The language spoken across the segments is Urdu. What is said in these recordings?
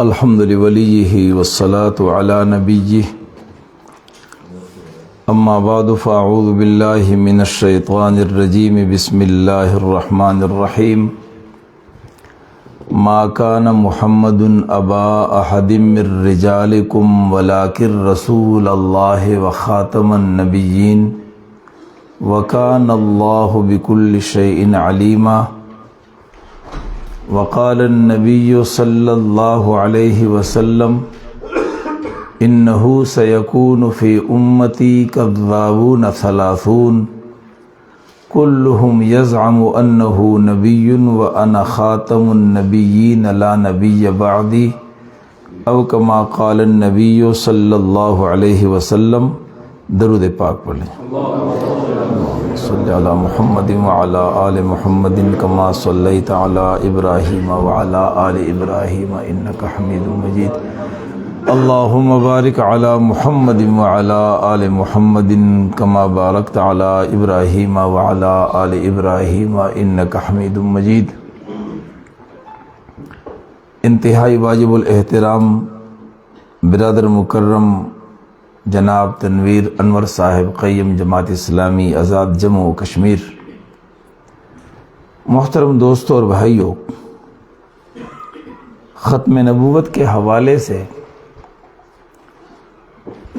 الحمد لوليه والصلاة على نبيه اما بعد فاعوذ بالله من الشيطان الرجيم بسم الله الرحمن الرحيم ما كان محمد ابا احد من رجالكم ولكن رسول الله وخاتم النبيين وكان الله بكل شيء عليما وقال النبي صلى الله عليه وسلم إنه سيكون في أمتي كذابون ثلاثون كلهم يزعم أنه نبي وأنا خاتم النبيين لا نبي بعدي أو كما قال النبي صلى الله عليه وسلم. درود پاک پڑھیں. صلی علی محمد وعلی آل محمد کما صلیت علی ابراہیم وعلی آل ابراہیم انک حمید مجید. اللہم بارک علی محمد وعلی آل محمد کما بارکت علی ابراہیم وعلی آل ابراہیم انک حمید مجید. انتہائی واجب الاحترام برادر مکرم جناب تنویر انور صاحب قیم جماعت اسلامی آزاد جموں و کشمیر، محترم دوستوں اور بھائیوں، ختم نبوت کے حوالے سے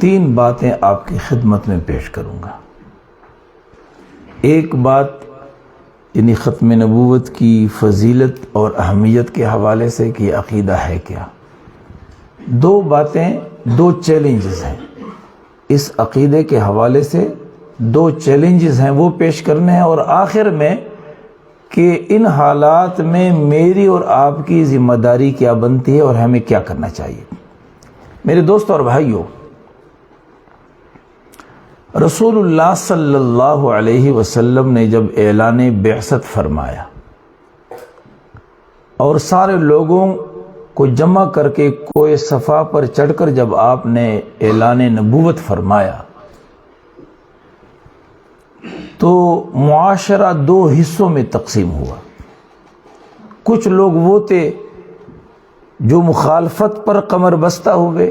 3 باتیں آپ کی خدمت میں پیش کروں گا. ایک بات یعنی ختم نبوت کی فضیلت اور اہمیت کے حوالے سے کہ عقیدہ ہے کیا. 2 باتیں، 2 چیلنجز ہیں اس عقیدے کے حوالے سے. 2 چیلنجز ہیں وہ پیش کرنے ہیں، اور آخر میں کہ ان حالات میں میری اور آپ کی ذمہ داری کیا بنتی ہے اور ہمیں کیا کرنا چاہیے. میرے دوستوں اور بھائیوں، رسول اللہ صلی اللہ علیہ وسلم نے جب اعلان بعثت فرمایا اور سارے لوگوں کو جمع کر کے کوہ صفا پر چڑھ کر جب آپ نے اعلان نبوت فرمایا تو معاشرہ 2 حصوں میں تقسیم ہوا. کچھ لوگ وہ تھے جو مخالفت پر کمر بستہ ہوئے،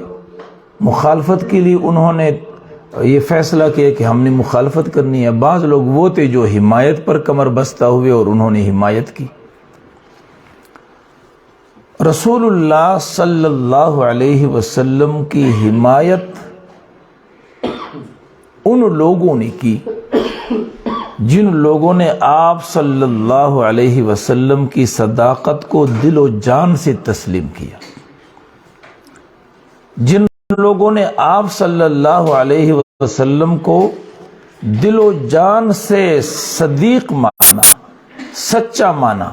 مخالفت کے لیے انہوں نے یہ فیصلہ کیا کہ ہم نے مخالفت کرنی ہے. بعض لوگ وہ تھے جو حمایت پر کمر بستہ ہوئے اور انہوں نے حمایت کی. رسول اللہ صلی اللہ علیہ وسلم کی حمایت ان لوگوں نے کی جن لوگوں نے آپ صلی اللہ علیہ وسلم کی صداقت کو دل و جان سے تسلیم کیا، جن لوگوں نے آپ صلی اللہ علیہ وسلم کو دل و جان سے صدیق مانا، سچا مانا.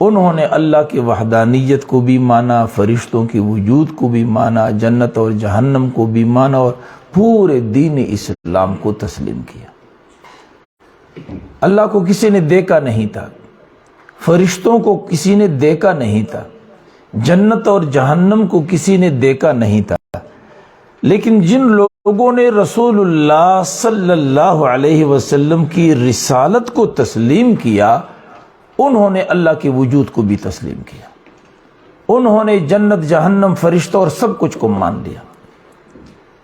انہوں نے اللہ کی وحدانیت کو بھی مانا، فرشتوں کی وجود کو بھی مانا، جنت اور جہنم کو بھی مانا، اور پورے دین اسلام کو تسلیم کیا. اللہ کو کسی نے دیکھا نہیں تھا، فرشتوں کو کسی نے دیکھا نہیں تھا، جنت اور جہنم کو کسی نے دیکھا نہیں تھا، لیکن جن لوگوں نے رسول اللہ صلی اللہ علیہ وسلم کی رسالت کو تسلیم کیا انہوں نے اللہ کی وجود کو بھی تسلیم کیا، انہوں نے جنت جہنم فرشتوں اور سب کچھ کو مان لیا.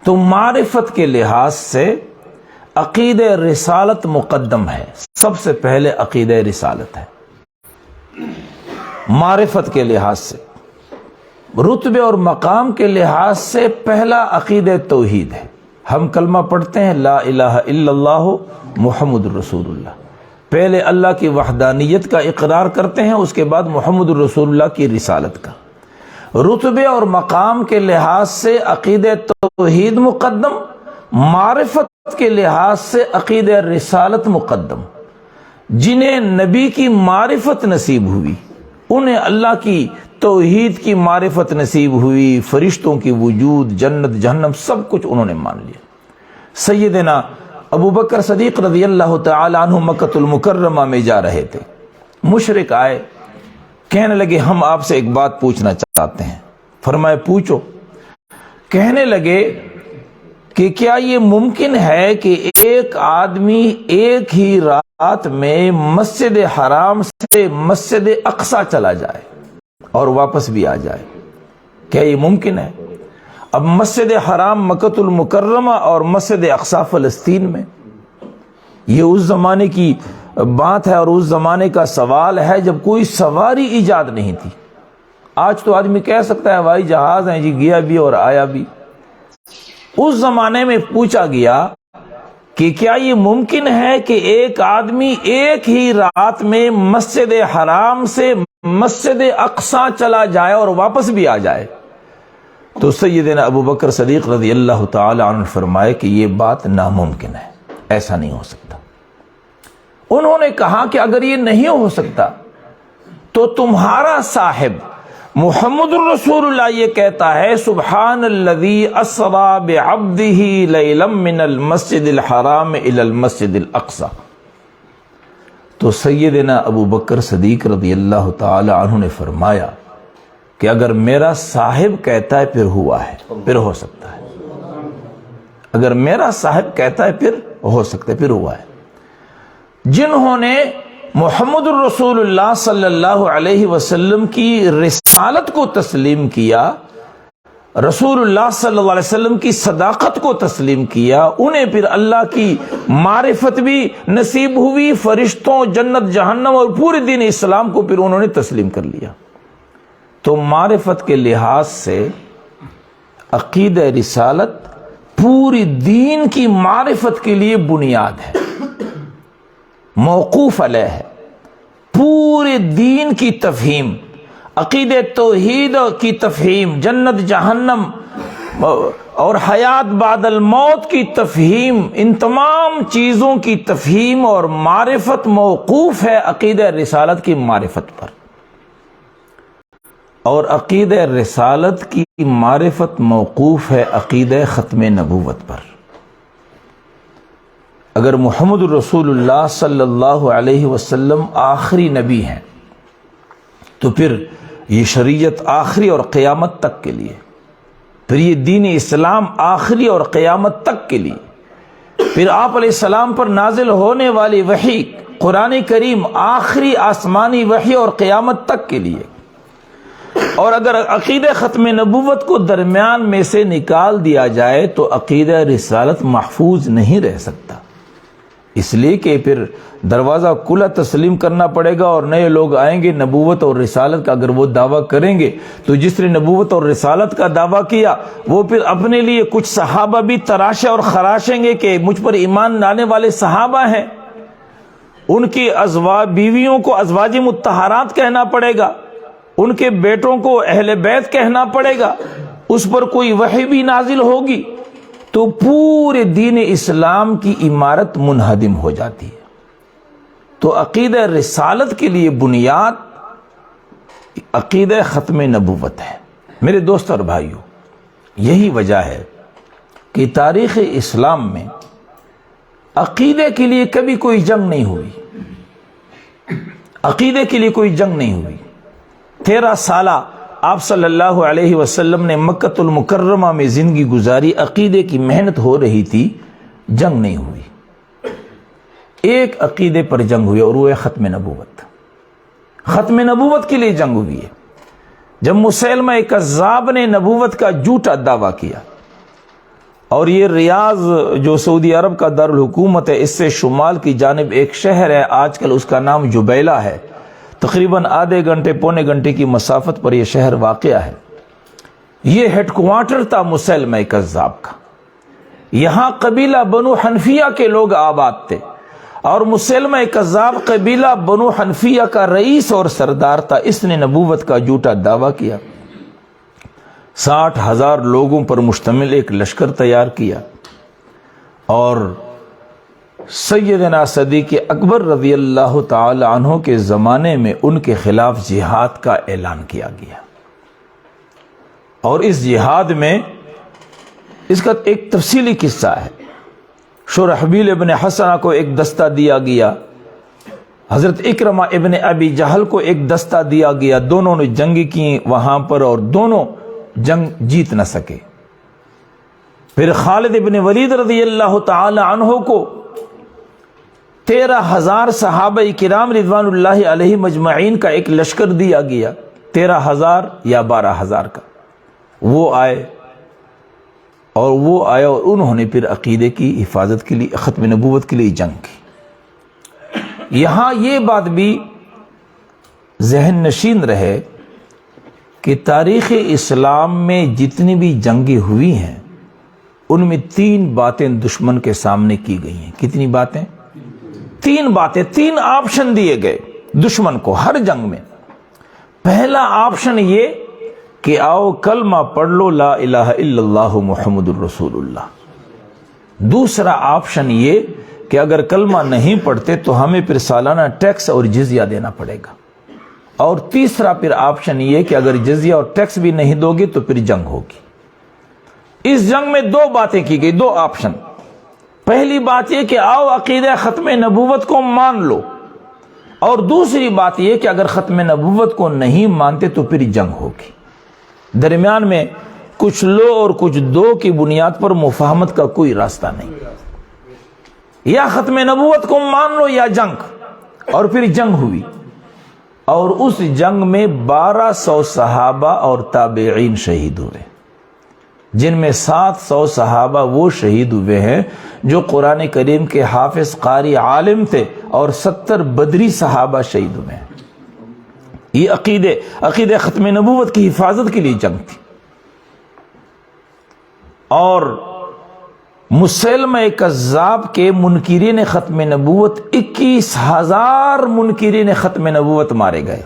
تو معرفت کے لحاظ سے عقیدہ رسالت مقدم ہے. سب سے پہلے عقیدہ رسالت ہے. معرفت کے لحاظ سے، رتبے اور مقام کے لحاظ سے پہلا عقیدہ توحید ہے. ہم کلمہ پڑھتے ہیں لا الہ الا اللہ محمد رسول اللہ. پہلے اللہ کی وحدانیت کا اقرار کرتے ہیں، اس کے بعد محمد رسول اللہ کی رسالت کا. رتبے اور مقام کے لحاظ سے عقیدہ توحید مقدم، معرفت کے لحاظ سے عقیدہ رسالت مقدم. جنہیں نبی کی معرفت نصیب ہوئی انہیں اللہ کی توحید کی معرفت نصیب ہوئی، فرشتوں کی وجود، جنت جہنم سب کچھ انہوں نے مان لیا. سیدنا ابو بکر صدیق رضی اللہ تعالی عنہ مکۃ المکرمہ میں جا رہے تھے. مشرک آئے، کہنے لگے ہم آپ سے ایک بات پوچھنا چاہتے ہیں. فرمائے پوچھو. کہنے لگے کہ کیا یہ ممکن ہے کہ ایک آدمی ایک ہی رات میں مسجد حرام سے مسجد اقصی چلا جائے اور واپس بھی آ جائے؟ کیا یہ ممکن ہے؟ اب مسجد حرام مکۃ المکرمہ اور مسجد اقصی فلسطین میں، یہ اس زمانے کی بات ہے اور اس زمانے کا سوال ہے جب کوئی سواری ایجاد نہیں تھی۔ آج تو آدمی کہہ سکتا ہے ہوائی جہاز ہیں جی، گیا بھی اور آیا بھی۔ اس زمانے میں پوچھا گیا کہ کیا یہ ممکن ہے کہ ایک آدمی ایک ہی رات میں مسجد حرام سے مسجد اقصی چلا جائے اور واپس بھی آ جائے؟ تو سیدنا ابو بکر صدیق رضی اللہ تعالی عنہ فرمائے کہ یہ بات ناممکن ہے، ایسا نہیں ہو سکتا۔ انہوں نے کہا کہ اگر یہ نہیں ہو سکتا تو تمہارا صاحب محمد الرسول اللہ یہ کہتا ہے سبحان الذی اسری بعبدہ لیلا من المسجد الحرام الی المسجد الاقصی۔ تو سیدنا ابو بکر صدیق رضی اللہ تعالی عنہ نے فرمایا کہ اگر میرا صاحب کہتا ہے پھر ہوا ہے، پھر ہو سکتا ہے۔ اگر میرا صاحب کہتا ہے پھر ہو سکتا ہے، پھر ہوا ہے۔ جنہوں نے محمد الرسول اللہ صلی اللہ علیہ وسلم کی رسالت کو تسلیم کیا، رسول اللہ صلی اللہ علیہ وسلم کی صداقت کو تسلیم کیا، انہیں پھر اللہ کی معرفت بھی نصیب ہوئی، فرشتوں، جنت، جہنم اور پورے دین اسلام کو پھر انہوں نے تسلیم کر لیا۔ تو معرفت کے لحاظ سے عقیدہ رسالت پوری دین کی معرفت کے لیے بنیاد ہے، موقوف علیہ ہے۔ پورے دین کی تفہیم، عقیدہ توحید کی تفہیم، جنت جہنم اور حیات بعد الموت کی تفہیم، ان تمام چیزوں کی تفہیم اور معرفت موقوف ہے عقیدہ رسالت کی معرفت پر، اور عقیدہ رسالت کی معرفت موقوف ہے عقیدہ ختم نبوت پر۔ اگر محمد رسول اللہ صلی اللہ علیہ وسلم آخری نبی ہیں تو پھر یہ شریعت آخری اور قیامت تک کے لیے، پھر یہ دین اسلام آخری اور قیامت تک کے لیے، پھر آپ علیہ السلام پر نازل ہونے والی وحی قرآن کریم آخری آسمانی وحی اور قیامت تک کے لیے۔ اور اگر عقیدہ ختم نبوت کو درمیان میں سے نکال دیا جائے تو عقیدہ رسالت محفوظ نہیں رہ سکتا، اس لیے کہ پھر دروازہ کھلا تسلیم کرنا پڑے گا اور نئے لوگ آئیں گے نبوت اور رسالت کا اگر وہ دعویٰ کریں گے تو جس نے نبوت اور رسالت کا دعویٰ کیا وہ پھر اپنے لیے کچھ صحابہ بھی تراشے اور خراشیں گے کہ مجھ پر ایمان لانے والے صحابہ ہیں، ان کی بیویوں کو ازواج مطہرات کہنا پڑے گا، ان کے بیٹوں کو اہل بیت کہنا پڑے گا، اس پر کوئی وحی بھی نازل ہوگی تو پورے دین اسلام کی عمارت منہدم ہو جاتی ہے۔ تو عقیدہ رسالت کے لیے بنیاد عقیدہ ختم نبوت ہے۔ میرے دوست اور بھائیوں، یہی وجہ ہے کہ تاریخ اسلام میں عقیدے کے لیے کبھی کوئی جنگ نہیں ہوئی، عقیدے کے لیے کوئی جنگ نہیں ہوئی۔ 13 سالہ آپ صلی اللہ علیہ وسلم نے مکۃ المکرمہ میں زندگی گزاری، عقیدے کی محنت ہو رہی تھی، جنگ نہیں ہوئی۔ ایک عقیدے پر جنگ ہوئی اور وہ ہے ختم نبوت۔ ختم نبوت کے لیے جنگ ہوئی ہے۔ جب مسیلمہ کذاب نے نبوت کا جھوٹا دعویٰ کیا، اور یہ ریاض جو سعودی عرب کا دارالحکومت ہے، اس سے شمال کی جانب ایک شہر ہے، آج کل اس کا نام جبیلہ ہے، تقریباً آدھے گھنٹے پونے گھنٹے کی مسافت پر یہ شہر واقع ہے۔ یہ ہیڈ کوارٹر تھا مسیلمہ کذاب کا۔ یہاں قبیلہ بنو حنفیہ کے لوگ آباد تھے، اور مسیلمہ کذاب قبیلہ بنو حنفیہ کا رئیس اور سردار تھا۔ اس نے نبوت کا جھوٹا دعویٰ کیا، 60,000 لوگوں پر مشتمل ایک لشکر تیار کیا، اور سیدنا صدیق اکبر رضی اللہ تعالی عنہ کے زمانے میں ان کے خلاف جہاد کا اعلان کیا گیا۔ اور اس جہاد میں اس کا ایک تفصیلی قصہ ہے۔ شرحبیل ابن حسنہ کو ایک دستہ دیا گیا، حضرت اکرمہ ابن ابی جہل کو ایک دستہ دیا گیا، دونوں نے جنگ کی وہاں پر اور دونوں جنگ جیت نہ سکے۔ پھر خالد ابن ولید رضی اللہ تعالی عنہ کو 13,000 صحابہ کرام رضوان اللہ علیہ مجمعین کا ایک لشکر دیا گیا، 13,000 یا 12,000 کا۔ وہ آئے اور انہوں نے پھر عقیدے کی حفاظت کے لیے، ختم نبوت کے لیے جنگ کی۔ یہاں یہ بات بھی ذہن نشین رہے کہ تاریخ اسلام میں جتنی بھی جنگیں ہوئی ہیں ان میں 3 باتیں دشمن کے سامنے کی گئی ہیں۔ کتنی باتیں؟ 3 باتیں، 3 آپشن دیے گئے دشمن کو ہر جنگ میں۔ پہلا آپشن یہ کہ آؤ کلمہ پڑھ لو لا الہ الا اللہ محمد الرسول اللہ۔ دوسرا آپشن یہ کہ اگر کلمہ نہیں پڑھتے تو ہمیں پھر سالانہ ٹیکس اور جزیہ دینا پڑے گا۔ اور تیسرا پھر آپشن یہ کہ اگر جزیہ اور ٹیکس بھی نہیں دو گے تو پھر جنگ ہوگی۔ اس جنگ میں 2 باتیں کی گئی، 2 آپشن۔ پہلی بات یہ کہ آؤ عقیدہ ختم نبوت کو مان لو، اور دوسری بات یہ کہ اگر ختم نبوت کو نہیں مانتے تو پھر جنگ ہوگی۔ درمیان میں کچھ لو اور کچھ دو کی بنیاد پر مفاہمت کا کوئی راستہ نہیں۔ یا ختم نبوت کو مان لو یا جنگ، اور پھر جنگ ہوئی، اور اس جنگ میں 1200 صحابہ اور تابعین شہید ہوئے، جن میں 700 صحابہ وہ شہید ہوئے ہیں جو قرآن کریم کے حافظ قاری عالم تھے، اور 70 بدری صحابہ شہید ہوئے ہیں۔ یہ عقیدہ ختم نبوت کی حفاظت کے لیے جنگ تھی۔ اور مسلمہ کذاب کے منکرین ختم نبوت 21,000 منکرین ختم نبوت مارے گئے۔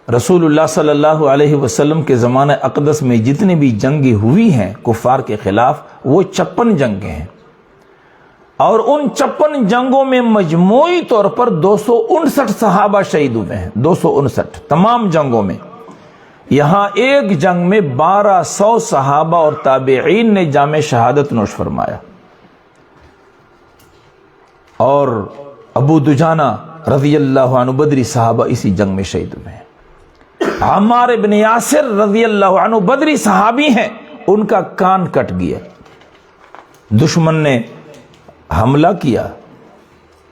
رسول اللہ صلی اللہ علیہ وسلم کے زمانہ اقدس میں جتنی بھی جنگیں ہوئی ہیں کفار کے خلاف، وہ 56 جنگیں ہیں، اور ان 56 جنگوں میں مجموعی طور پر 259 صحابہ شہید ہوئے ہیں۔ 259 تمام جنگوں میں۔ یہاں ایک جنگ میں 1200 صحابہ اور تابعین نے جام شہادت نوش فرمایا، اور ابو دجانہ رضی اللہ عنہ بدری صحابہ اسی جنگ میں شہید ہوئے ہیں۔ عمار ابن یاسر رضی اللہ عنہ بدری صحابی ہیں، ان کا کان کٹ گیا، دشمن نے حملہ کیا،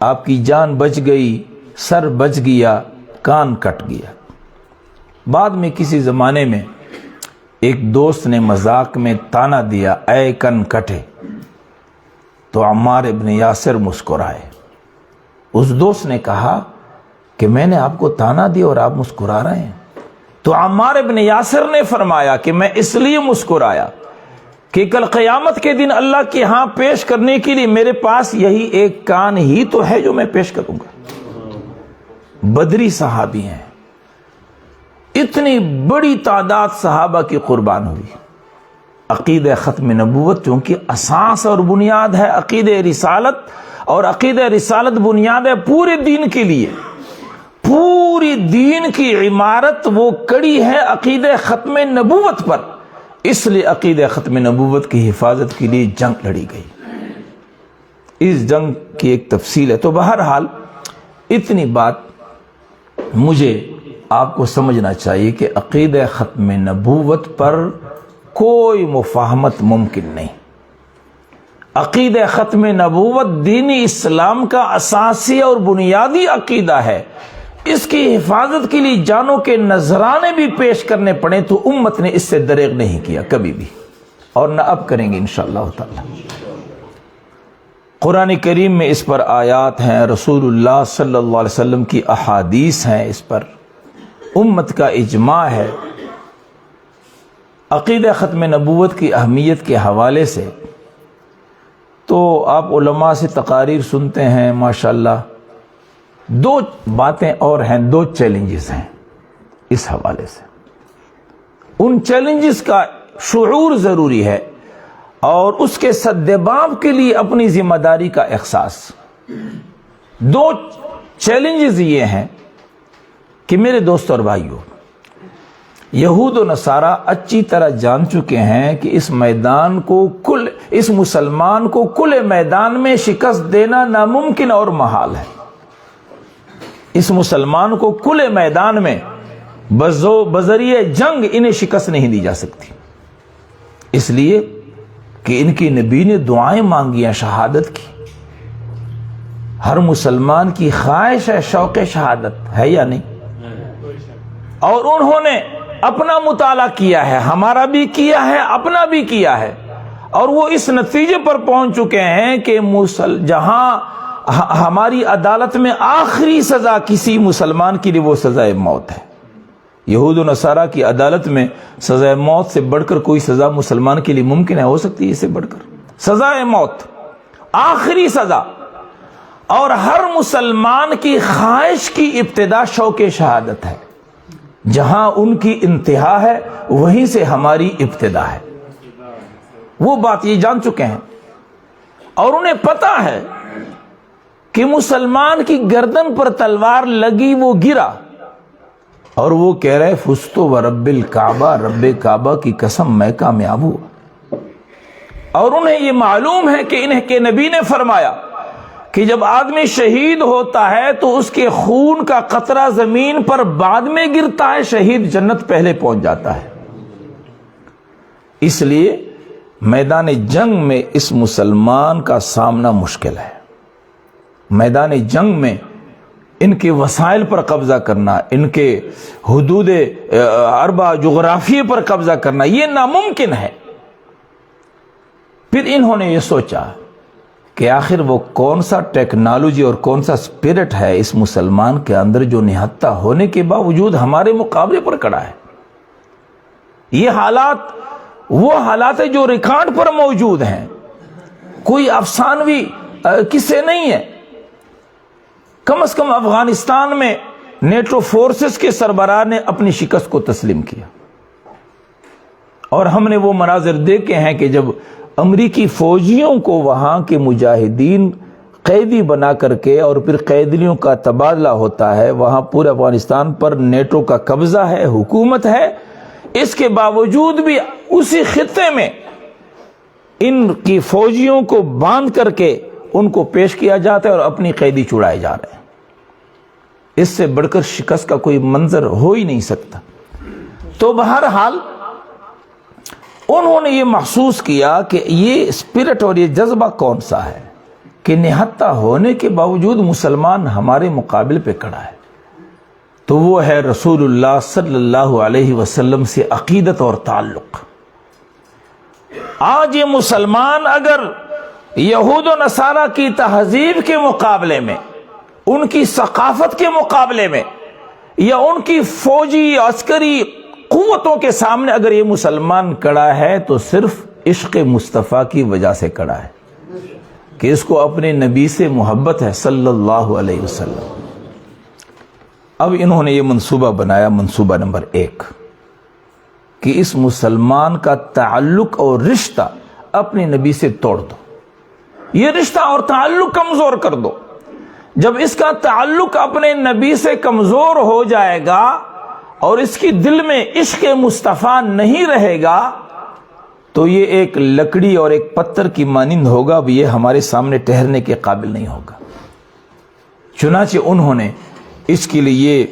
آپ کی جان بچ گئی، سر بچ گیا، کان کٹ گیا۔ بعد میں کسی زمانے میں ایک دوست نے مذاق میں تانا دیا، اے کن کٹے، تو عمار ابن یاسر مسکرائے۔ اس دوست نے کہا کہ میں نے آپ کو تانا دیا اور آپ مسکرا رہے ہیں؟ تو عمار ابن یاسر نے فرمایا کہ میں اس لیے مسکرایا کہ کل قیامت کے دن اللہ کے ہاں پیش کرنے کے لیے میرے پاس یہی ایک کان ہی تو ہے جو میں پیش کروں گا۔ بدری صحابی ہیں، اتنی بڑی تعداد صحابہ کی قربان ہوئی۔ عقیدہ ختم نبوت چونکہ اساس اور بنیاد ہے عقیدہ رسالت، اور عقیدہ رسالت بنیاد ہے پورے دین کے لیے، پوری دین کی عمارت وہ کڑی ہے عقیدہ ختم نبوت پر، اس لیے عقیدہ ختم نبوت کی حفاظت کے لیے جنگ لڑی گئی۔ اس جنگ کی ایک تفصیل ہے۔ تو بہرحال اتنی بات مجھے آپ کو سمجھنا چاہیے کہ عقیدہ ختم نبوت پر کوئی مفاہمت ممکن نہیں۔ عقیدہ ختم نبوت دین اسلام کا اساسی اور بنیادی عقیدہ ہے، اس کی حفاظت کے لیے جانوں کے نذرانے بھی پیش کرنے پڑے تو امت نے اس سے دریغ نہیں کیا کبھی بھی، اور نہ اب کریں گے انشاءاللہ تعالی۔ قرآن کریم میں اس پر آیات ہیں، رسول اللہ صلی اللہ علیہ وسلم کی احادیث ہیں، اس پر امت کا اجماع ہے۔ عقیدہ ختم نبوت کی اہمیت کے حوالے سے تو آپ علماء سے تقاریر سنتے ہیں ماشاءاللہ۔ 2 باتیں اور ہیں، 2 چیلنجز ہیں اس حوالے سے۔ ان چیلنجز کا شعور ضروری ہے، اور اس کے سدباب کے لیے اپنی ذمہ داری کا احساس۔ 2 چیلنجز یہ ہیں کہ میرے دوست اور بھائیوں، یہود و نصارہ اچھی طرح جان چکے ہیں کہ اس مسلمان کو کل میدان میں شکست دینا ناممکن اور محال ہے۔ اس مسلمان کو کل میدان میں بذریعہ جنگ انہیں شکست نہیں دی جا سکتی، اس لیے کہ ان کی نبی نے دعائیں مانگی ہیں شہادت کی۔ ہر مسلمان کی خواہش ہے شوق شہادت، ہے یا نہیں؟ اور انہوں نے اپنا مطالعہ کیا ہے، ہمارا بھی کیا ہے، اپنا بھی کیا ہے، اور وہ اس نتیجے پر پہنچ چکے ہیں کہ جہاں ہماری عدالت میں آخری سزا کسی مسلمان کے لیے وہ سزائے موت ہے۔ یہود و نصارہ کی عدالت میں سزائے موت سے بڑھ کر کوئی سزا مسلمان کے لیے ممکن ہے؟ ہو سکتی ہے اس سے بڑھ کر؟ سزائے موت آخری سزا، اور ہر مسلمان کی خواہش کی ابتدا شوق شہادت ہے۔ جہاں ان کی انتہا ہے وہیں سے ہماری ابتدا ہے۔ وہ بات یہ جان چکے ہیں، اور انہیں پتا ہے کہ مسلمان کی گردن پر تلوار لگی، وہ گرا، اور وہ کہہ رہے فستو ورب الکعبہ، رب کعبہ کی قسم میں کامیاب ہوا۔ اور انہیں یہ معلوم ہے کہ انہیں کے نبی نے فرمایا کہ جب آدمی شہید ہوتا ہے تو اس کے خون کا قطرہ زمین پر بعد میں گرتا ہے، شہید جنت پہلے پہنچ جاتا ہے۔ اس لیے میدان جنگ میں اس مسلمان کا سامنا مشکل ہے۔ میدان جنگ میں ان کے وسائل پر قبضہ کرنا، ان کے حدود اربع جغرافیے پر قبضہ کرنا، یہ ناممکن ہے۔ پھر انہوں نے یہ سوچا کہ آخر وہ کون سا ٹیکنالوجی اور کون سا اسپرٹ ہے اس مسلمان کے اندر جو نہتہ ہونے کے باوجود ہمارے مقابلے پر کھڑا ہے۔ یہ حالات وہ حالات ہیں جو ریکارڈ پر موجود ہیں، کوئی افسانوی قصے نہیں ہے۔ کم از کم افغانستان میں نیٹو فورسز کے سربراہ نے اپنی شکست کو تسلیم کیا، اور ہم نے وہ مناظر دیکھے ہیں کہ جب امریکی فوجیوں کو وہاں کے مجاہدین قیدی بنا کر کے اور پھر قیدیوں کا تبادلہ ہوتا ہے، وہاں پورے افغانستان پر نیٹو کا قبضہ ہے، حکومت ہے، اس کے باوجود بھی اسی خطے میں ان کی فوجیوں کو باندھ کر کے ان کو پیش کیا جاتا ہے اور اپنی قیدی چھڑائے جا رہے ہیں۔ اس سے بڑھ کر شکست کا کوئی منظر ہو ہی نہیں سکتا۔ تو بہرحال انہوں نے یہ محسوس کیا کہ یہ اسپرٹ اور یہ جذبہ کون سا ہے کہ نہتہ ہونے کے باوجود مسلمان ہمارے مقابل پہ کھڑا ہے۔ تو وہ ہے رسول اللہ صلی اللہ علیہ وسلم سے عقیدت اور تعلق۔ آج یہ مسلمان اگر یہود و نصارہ کی تہذیب کے مقابلے میں، ان کی ثقافت کے مقابلے میں، یا ان کی فوجی عسکری قوتوں کے سامنے اگر یہ مسلمان کھڑا ہے تو صرف عشق مصطفیٰ کی وجہ سے کھڑا ہے کہ اس کو اپنے نبی سے محبت ہے صلی اللہ علیہ وسلم۔ اب انہوں نے یہ منصوبہ بنایا، منصوبہ نمبر 1، کہ اس مسلمان کا تعلق اور رشتہ اپنے نبی سے توڑ دو، یہ رشتہ اور تعلق کمزور کر دو۔ جب اس کا تعلق اپنے نبی سے کمزور ہو جائے گا اور اس کی دل میں عشق مصطفیٰ نہیں رہے گا تو یہ ایک لکڑی اور ایک پتھر کی مانند ہوگا، اب یہ ہمارے سامنے ٹھہرنے کے قابل نہیں ہوگا۔ چنانچہ انہوں نے اس کے لیے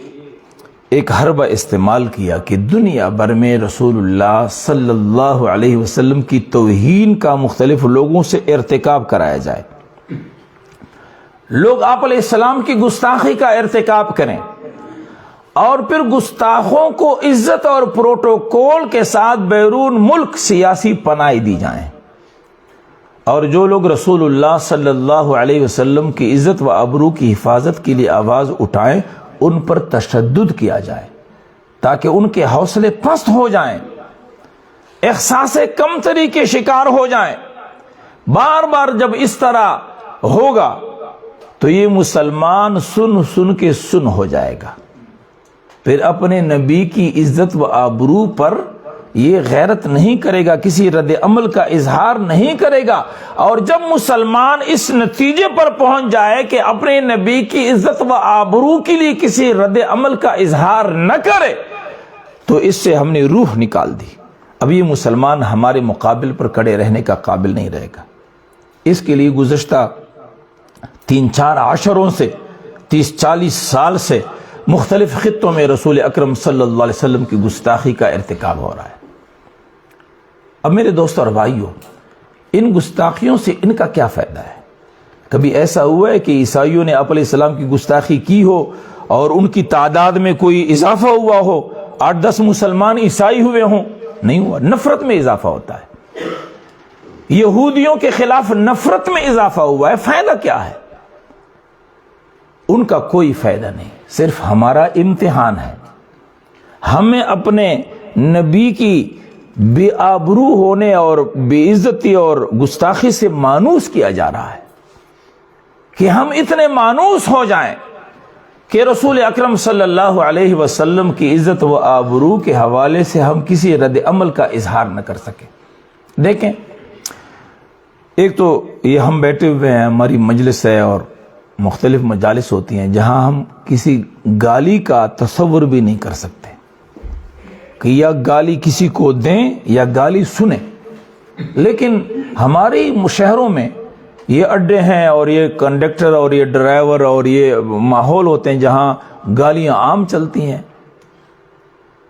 ایک حربہ استعمال کیا کہ دنیا بھر میں رسول اللہ صلی اللہ علیہ وسلم کی توہین کا مختلف لوگوں سے ارتکاب کرایا جائے، لوگ آپ علیہ السلام کی گستاخی کا ارتکاب کریں، اور پھر گستاخوں کو عزت اور پروٹوکول کے ساتھ بیرون ملک سیاسی پناہ دی جائیں، اور جو لوگ رسول اللہ صلی اللہ علیہ وسلم کی عزت و آبرو کی حفاظت کے لیے آواز اٹھائیں ان پر تشدد کیا جائے تاکہ ان کے حوصلے پست ہو جائیں، احساس کمتری کے شکار ہو جائیں۔ بار بار جب اس طرح ہوگا تو یہ مسلمان سن سن کے سن ہو جائے گا، پھر اپنے نبی کی عزت و آبرو پر یہ غیرت نہیں کرے گا، کسی رد عمل کا اظہار نہیں کرے گا۔ اور جب مسلمان اس نتیجے پر پہنچ جائے کہ اپنے نبی کی عزت و آبرو کے لیے کسی رد عمل کا اظہار نہ کرے تو اس سے ہم نے روح نکال دی، اب یہ مسلمان ہمارے مقابل پر کھڑے رہنے کا قابل نہیں رہے گا۔ اس کے لیے گزشتہ 3-4 عشروں سے 30-40 سال سے مختلف خطوں میں رسول اکرم صلی اللہ علیہ وسلم کی گستاخی کا ارتکاب ہو رہا ہے۔ اب میرے دوستو اور بھائیو، ان گستاخیوں سے ان کا کیا فائدہ ہے؟ کبھی ایسا ہوا ہے کہ عیسائیوں نے آپ علیہ السلام کی گستاخی کی ہو اور ان کی تعداد میں کوئی اضافہ ہوا ہو 8-10 مسلمان عیسائی ہوئے ہوں، نہیں ہوا، نفرت میں اضافہ ہوتا ہے۔ یہودیوں کے خلاف نفرت میں اضافہ ہوا ہے، فائدہ کیا ہے؟ ان کا کوئی فائدہ نہیں، صرف ہمارا امتحان ہے۔ ہمیں اپنے نبی کی بے آبرو ہونے اور بے عزتی اور گستاخی سے مانوس کیا جا رہا ہے کہ ہم اتنے مانوس ہو جائیں کہ رسول اکرم صلی اللہ علیہ وسلم کی عزت و آبرو کے حوالے سے ہم کسی رد عمل کا اظہار نہ کر سکیں۔ دیکھیں، ایک تو یہ ہم بیٹھے ہوئے ہیں، ہماری مجلس ہے اور مختلف مجالس ہوتی ہیں جہاں ہم کسی گالی کا تصور بھی نہیں کر سکتے کہ یا گالی کسی کو دیں یا گالی سنیں، لیکن ہماری شہروں میں یہ اڈے ہیں اور یہ کنڈکٹر اور یہ ڈرائیور اور یہ ماحول ہوتے ہیں جہاں گالیاں عام چلتی ہیں،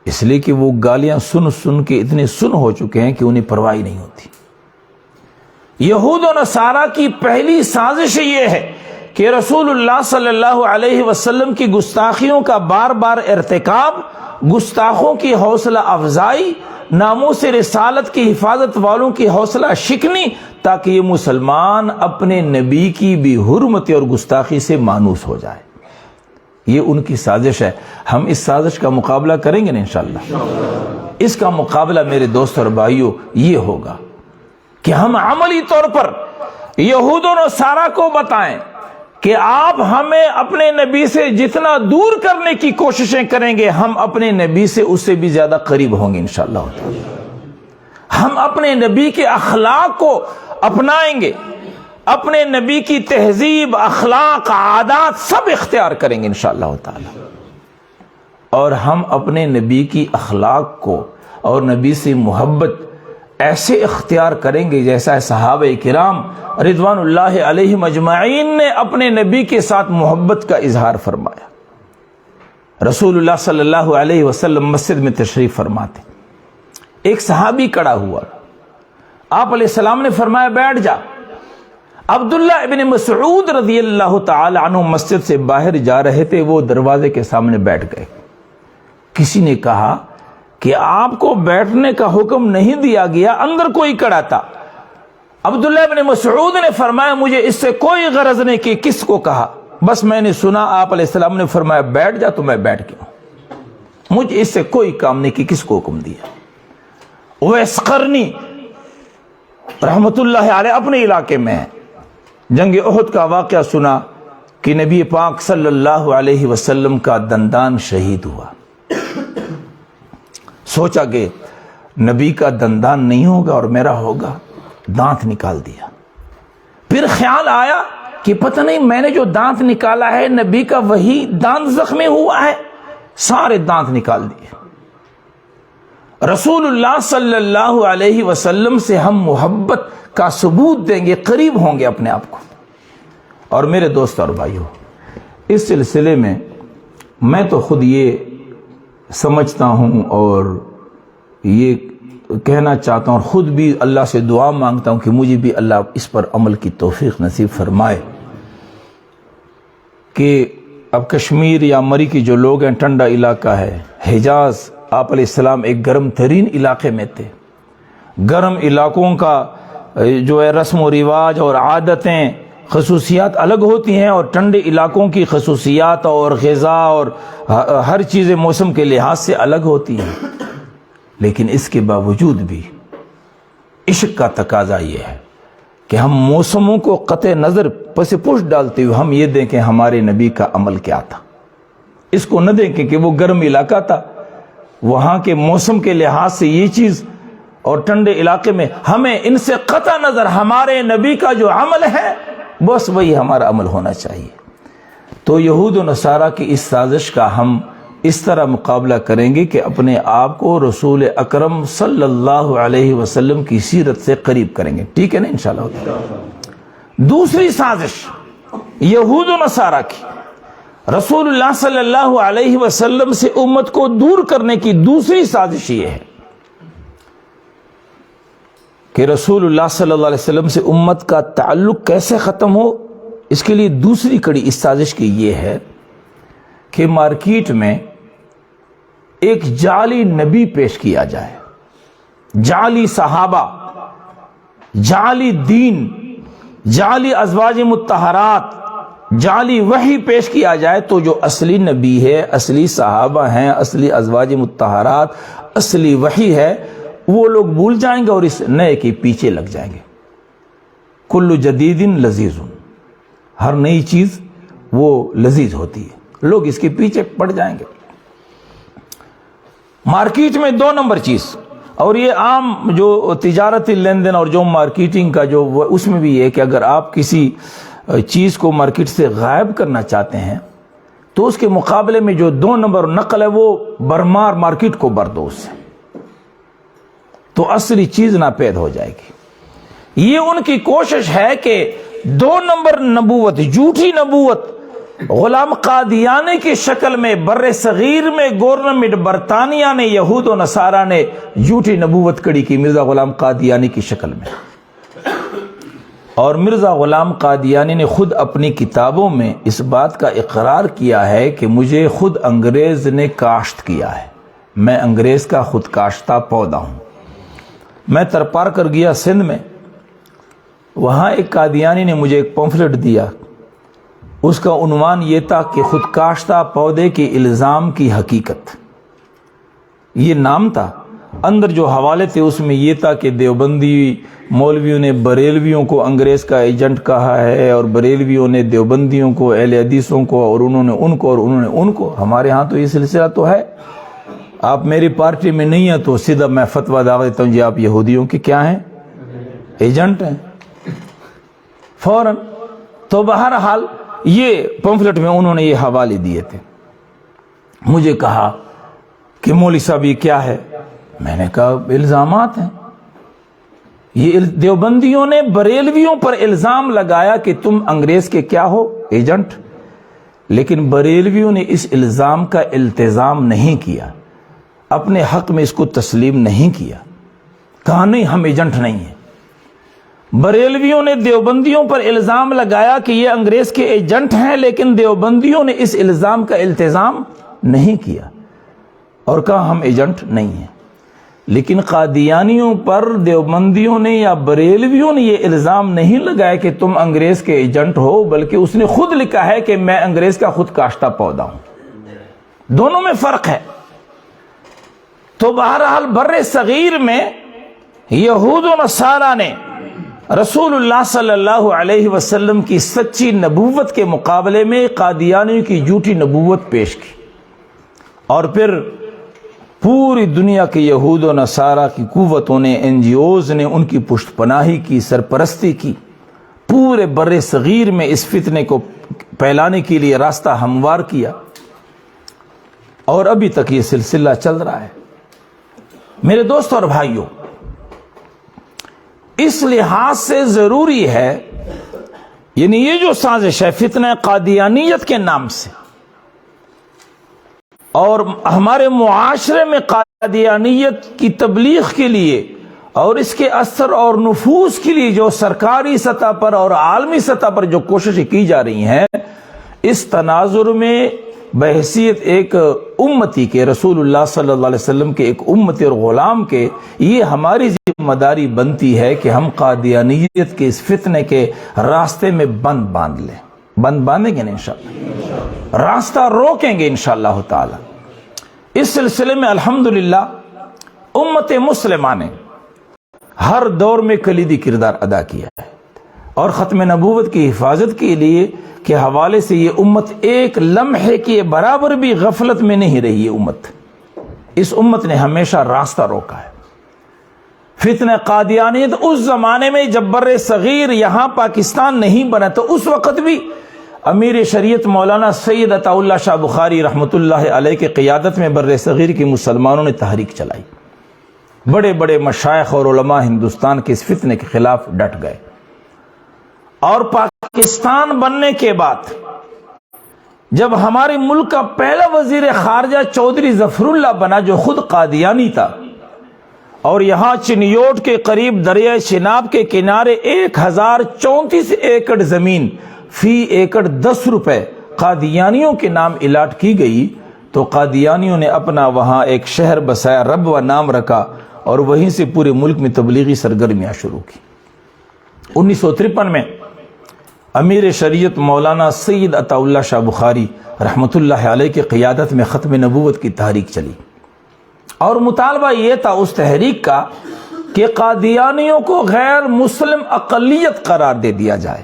اس لیے کہ وہ گالیاں سن سن کے اتنے سن ہو چکے ہیں کہ انہیں پرواہ نہیں ہوتی۔ یہود و نصارہ کی پہلی سازش یہ ہے کہ رسول اللہ صلی اللہ علیہ وسلم کی گستاخیوں کا بار بار ارتکاب، گستاخوں کی حوصلہ افزائی، ناموس رسالت کی حفاظت والوں کی حوصلہ شکنی، تاکہ یہ مسلمان اپنے نبی کی بھی حرمتی اور گستاخی سے مانوس ہو جائے۔ یہ ان کی سازش ہے۔ ہم اس سازش کا مقابلہ کریں گے نا انشاءاللہ۔ اس کا مقابلہ میرے دوست اور بھائیوں یہ ہوگا کہ ہم عملی طور پر یہود و نصارہ کو بتائیں کہ آپ ہمیں اپنے نبی سے جتنا دور کرنے کی کوششیں کریں گے، ہم اپنے نبی سے اس سے بھی زیادہ قریب ہوں گے انشاءاللہ تعالی۔ ہم اپنے نبی کے اخلاق کو اپنائیں گے، اپنے نبی کی تہذیب، اخلاق، عادات سب اختیار کریں گے انشاءاللہ تعالی، اور ہم اپنے نبی کی اخلاق کو اور نبی سے محبت ایسے اختیار کریں گے جیسا صحابہ کرام رضوان اللہ علیہم اجمعین نے اپنے نبی کے ساتھ محبت کا اظہار فرمایا۔ رسول اللہ صلی اللہ علیہ وسلم مسجد میں تشریف فرماتے، ایک صحابی کھڑا ہوا، آپ علیہ السلام نے فرمایا بیٹھ جا۔ عبداللہ ابن مسعود رضی اللہ تعالی عنہ مسجد سے باہر جا رہے تھے، وہ دروازے کے سامنے بیٹھ گئے۔ کسی نے کہا کہ آپ کو بیٹھنے کا حکم نہیں دیا گیا، اندر کوئی کھڑا تھا۔ عبداللہ ابن مسعود نے فرمایا مجھے اس سے کوئی غرض نہیں کہ کس کو کہا، بس میں نے سنا آپ علیہ السلام نے فرمایا بیٹھ جا تو میں بیٹھ گیا، مجھے اس سے کوئی کام نہیں کہ کس کو حکم دیا۔ اویس قرنی رحمت اللہ علیہ اپنے علاقے میں جنگ احد کا واقعہ سنا کہ نبی پاک صلی اللہ علیہ وسلم کا دندان شہید ہوا۔ سوچا کہ نبی کا دندان نہیں ہوگا اور میرا ہوگا، دانت نکال دیا۔ پھر خیال آیا کہ پتہ نہیں میں نے جو دانت نکالا ہے نبی کا وہی دانت زخمی ہوا ہے، سارے دانت نکال دیے۔ رسول اللہ صلی اللہ علیہ وسلم سے ہم محبت کا ثبوت دیں گے، قریب ہوں گے اپنے آپ کو۔ اور میرے دوست اور بھائیوں، اس سلسلے میں میں تو خود یہ سمجھتا ہوں اور یہ کہنا چاہتا ہوں اور خود بھی اللہ سے دعا مانگتا ہوں کہ مجھے بھی اللہ اس پر عمل کی توفیق نصیب فرمائے کہ اب کشمیر یا مری کی جو لوگ ہیں، ٹھنڈا علاقہ ہے، حجاز آپ علیہ السلام ایک گرم ترین علاقے میں تھے۔ گرم علاقوں کا جو ہے رسم و رواج اور عادتیں، خصوصیات الگ ہوتی ہیں، اور ٹھنڈے علاقوں کی خصوصیات اور غذا اور ہر چیز موسم کے لحاظ سے الگ ہوتی ہیں۔ لیکن اس کے باوجود بھی عشق کا تقاضا یہ ہے کہ ہم موسموں کو قطع نظر پس پوش ڈالتے ہوئے ہم یہ دیکھیں ہمارے نبی کا عمل کیا تھا۔ اس کو نہ دیکھیں کہ وہ گرم علاقہ تھا، وہاں کے موسم کے لحاظ سے یہ چیز، اور ٹھنڈے علاقے میں ہمیں ان سے قطع نظر ہمارے نبی کا جو عمل ہے بس وہی ہمارا عمل ہونا چاہیے۔ تو یہود و نصارہ کی اس سازش کا ہم اس طرح مقابلہ کریں گے کہ اپنے آپ کو رسول اکرم صلی اللہ علیہ وسلم کی سیرت سے قریب کریں گے، ٹھیک ہے نا انشاءاللہ۔ دوسری سازش یہود و نصارہ کی، رسول اللہ صلی اللہ علیہ وسلم سے امت کو دور کرنے کی دوسری سازش یہ ہے کہ رسول اللہ صلی اللہ علیہ وسلم سے امت کا تعلق کیسے ختم ہو۔ اس کے لیے دوسری کڑی اس سازش کی یہ ہے کہ مارکیٹ میں ایک جعلی نبی پیش کیا جائے، جعلی صحابہ، جعلی دین، جعلی ازواج مطہرات، جعلی وحی پیش کیا جائے، تو جو اصلی نبی ہے، اصلی صحابہ ہیں، اصلی ازواج مطہرات، اصلی وحی ہے، وہ لوگ بھول جائیں گے اور اس نئے کے پیچھے لگ جائیں گے۔ کل جدید لذیذ، ہر نئی چیز وہ لذیذ ہوتی ہے، لوگ اس کے پیچھے پڑ جائیں گے۔ مارکیٹ میں 2 نمبر چیز، اور یہ عام جو تجارتی لین دین اور جو مارکیٹنگ کا جو اس میں بھی ہے کہ اگر آپ کسی چیز کو مارکیٹ سے غائب کرنا چاہتے ہیں تو اس کے مقابلے میں جو 2 نمبر نقل ہے وہ برمار مارکیٹ کو بر دو، اس سے تو اصلی چیز ناپید ہو جائے گی۔ یہ ان کی کوشش ہے کہ 2 نمبر نبوت، جھوٹی نبوت، غلام قادیانی کی شکل میں بر صغیر میں گورنمنٹ برطانیہ نے، یہود و نصارہ نے جھوٹی نبوت کڑی کی مرزا غلام قادیانی کی شکل میں۔ اور مرزا غلام قادیانی نے خود اپنی کتابوں میں اس بات کا اقرار کیا ہے کہ مجھے خود انگریز نے کاشت کیا ہے، میں انگریز کا خود کاشتہ پودا ہوں۔ میں ترپار کر گیا سندھ میں، وہاں ایک قادیانی نے مجھے ایک پمفلٹ دیا، اس کا عنوان یہ تھا کہ خود کاشتہ پودے کے الزام کی حقیقت، یہ نام تھا۔ اندر جو حوالے تھے اس میں یہ تھا کہ دیوبندی مولویوں نے بریلویوں کو انگریز کا ایجنٹ کہا ہے، اور بریلویوں نے دیوبندیوں کو، اہل حدیثوں کو، اور انہوں نے ان کو، اور انہوں نے ان کو۔ ہمارے ہاں تو یہ سلسلہ تو ہے، آپ میری پارٹی میں نہیں ہیں تو سیدھا میں فتویٰ دعویٰ دیتا ہوں جی آپ یہودیوں کے کیا ہیں، ایجنٹ ہیں فوراً۔ تو بہرحال یہ پمفلٹ میں انہوں نے یہ حوالے دیے تھے۔ مجھے کہا کہ مولوی صاحب یہ کیا ہے؟ میں نے کہا الزامات ہیں، یہ دیوبندیوں نے بریلویوں پر الزام لگایا کہ تم انگریز کے کیا ہو، ایجنٹ، لیکن بریلویوں نے اس الزام کا التزام نہیں کیا، اپنے حق میں اس کو تسلیم نہیں کیا، کہا نہیں ہم ایجنٹ نہیں ہیں۔ بریلویوں نے دیوبندیوں پر الزام لگایا کہ یہ انگریز کے ایجنٹ ہیں، لیکن دیوبندیوں نے اس الزام کا التزام نہیں کیا اور کہا ہم ایجنٹ نہیں ہیں۔ لیکن قادیانیوں پر دیوبندیوں نے یا بریلویوں نے یہ الزام نہیں لگایا کہ تم انگریز کے ایجنٹ ہو، بلکہ اس نے خود لکھا ہے کہ میں انگریز کا خود کاشتہ پودا ہوں۔ دونوں میں فرق ہے۔ تو بہرحال بر صغیر میں یہود و نصارہ نے رسول اللہ صلی اللہ علیہ وسلم کی سچی نبوت کے مقابلے میں قادیانیوں کی جھوٹی نبوت پیش کی، اور پھر پوری دنیا کے یہود و نصارہ کی قوتوں نے، این جی اوز نے ان کی پشت پناہی کی، سرپرستی کی، پورے بر صغیر میں اس فتنے کو پھیلانے کے لیے راستہ ہموار کیا، اور ابھی تک یہ سلسلہ چل رہا ہے۔ میرے دوستوں اور بھائیوں، اس لحاظ سے ضروری ہے، یعنی یہ جو سازش ہے فتنہ قادیانیت کے نام سے، اور ہمارے معاشرے میں قادیانیت کی تبلیغ کے لیے اور اس کے اثر اور نفوذ کے لیے جو سرکاری سطح پر اور عالمی سطح پر جو کوششیں کی جا رہی ہیں، اس تناظر میں بحیثیت ایک امتی کے، رسول اللہ صلی اللہ علیہ وسلم کے ایک امتی اور غلام کے، یہ ہماری ذمہ داری بنتی ہے کہ ہم قادیانیت کے اس فتنے کے راستے میں بند باندھ لیں۔ بند باندھیں گے نا انشاءاللہ، راستہ روکیں گے انشاءاللہ تعالی۔ اس سلسلے میں الحمدللہ امت مسلمہ نے ہر دور میں کلیدی کردار ادا کیا ہے، اور ختم نبوت کی حفاظت کے لیے کے حوالے سے یہ امت ایک لمحے کے برابر بھی غفلت میں نہیں رہی۔ اس امت نے ہمیشہ راستہ روکا ہے۔ فتنہ قادیانیت اس زمانے میں جب بر صغیر یہاں پاکستان نہیں بنا تو اس وقت بھی امیر شریعت مولانا سید عطا اللہ شاہ بخاری رحمۃ اللہ علیہ کے قیادت میں بر صغیر کی مسلمانوں نے تحریک چلائی۔ بڑے بڑے مشائخ اور علماء ہندوستان کے اس فتنے کے خلاف ڈٹ گئے، اور پاکستان بننے کے بعد جب ہمارے ملک کا پہلا وزیر خارجہ چودھری ظفر اللہ بنا جو خود قادیانی تھا، اور یہاں چنیوٹ کے قریب دریائے چناب کے کنارے 1034 ایکڑ زمین فی ایکڑ 10 روپے قادیانیوں کے نام الاٹ کی گئی، تو قادیانیوں نے اپنا وہاں ایک شہر بسایا، ربوہ نام رکھا، اور وہیں سے پورے ملک میں تبلیغی سرگرمیاں شروع کی۔ 1953 میں امیر شریعت مولانا سید عطا اللہ شاہ بخاری رحمۃ اللہ علیہ کی قیادت میں ختم نبوت کی تحریک چلی، اور مطالبہ یہ تھا اس تحریک کا کہ قادیانیوں کو غیر مسلم اقلیت قرار دے دیا جائے۔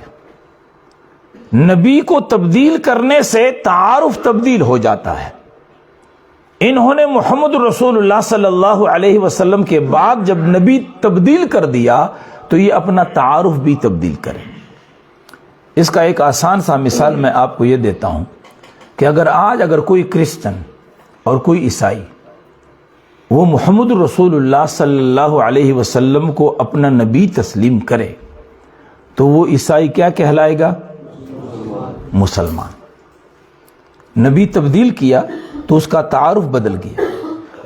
نبی کو تبدیل کرنے سے تعارف تبدیل ہو جاتا ہے۔ انہوں نے محمد رسول اللہ صلی اللہ علیہ وسلم کے بعد جب نبی تبدیل کر دیا تو یہ اپنا تعارف بھی تبدیل کریں۔ اس کا ایک آسان سا مثال میں آپ کو یہ دیتا ہوں کہ اگر کوئی کرسچن اور کوئی عیسائی وہ محمد رسول اللہ صلی اللہ علیہ وسلم کو اپنا نبی تسلیم کرے تو وہ عیسائی کیا کہلائے گا؟ مسلمان۔ نبی تبدیل کیا تو اس کا تعارف بدل گیا۔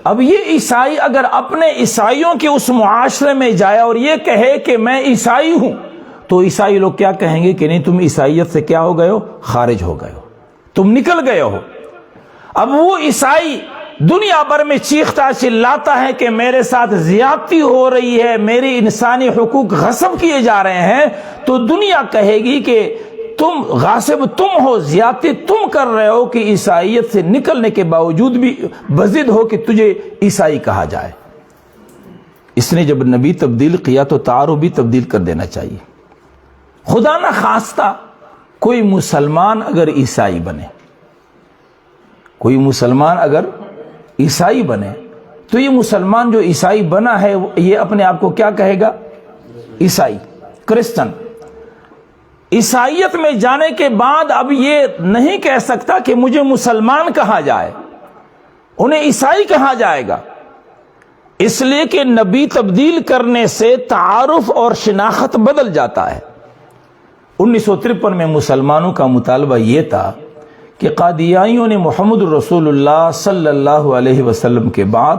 اب یہ عیسائی اگر اپنے عیسائیوں کے اس معاشرے میں جائے اور یہ کہے کہ میں عیسائی ہوں تو عیسائی لوگ کیا کہیں گے کہ نہیں، تم عیسائیت سے کیا ہو گئے ہو؟ خارج ہو گئے ہو، تم نکل گئے ہو۔ اب وہ عیسائی دنیا بھر میں چیختا چلاتا ہے کہ میرے ساتھ زیادتی ہو رہی ہے، میری انسانی حقوق غصب کیے جا رہے ہیں، تو دنیا کہے گی کہ تم غاصب تم ہو، زیادتی تم کر رہے ہو کہ عیسائیت سے نکلنے کے باوجود بھی بضد ہو کہ تجھے عیسائی کہا جائے۔ اس نے جب نبی تبدیل کیا تو تعارف بھی تبدیل کر دینا چاہیے۔ خدا نہ خواستہ کوئی مسلمان اگر عیسائی بنے، کوئی مسلمان اگر عیسائی بنے تو یہ مسلمان جو عیسائی بنا ہے یہ اپنے آپ کو کیا کہے گا؟ عیسائی، کرسچن۔ عیسائیت میں جانے کے بعد اب یہ نہیں کہہ سکتا کہ مجھے مسلمان کہا جائے، انہیں عیسائی کہا جائے گا، اس لیے کہ نبی تبدیل کرنے سے تعارف اور شناخت بدل جاتا ہے۔ 1953 میں مسلمانوں کا مطالبہ یہ تھا کہ قادیانیوں نے محمد رسول اللہ صلی اللہ علیہ وسلم کے بعد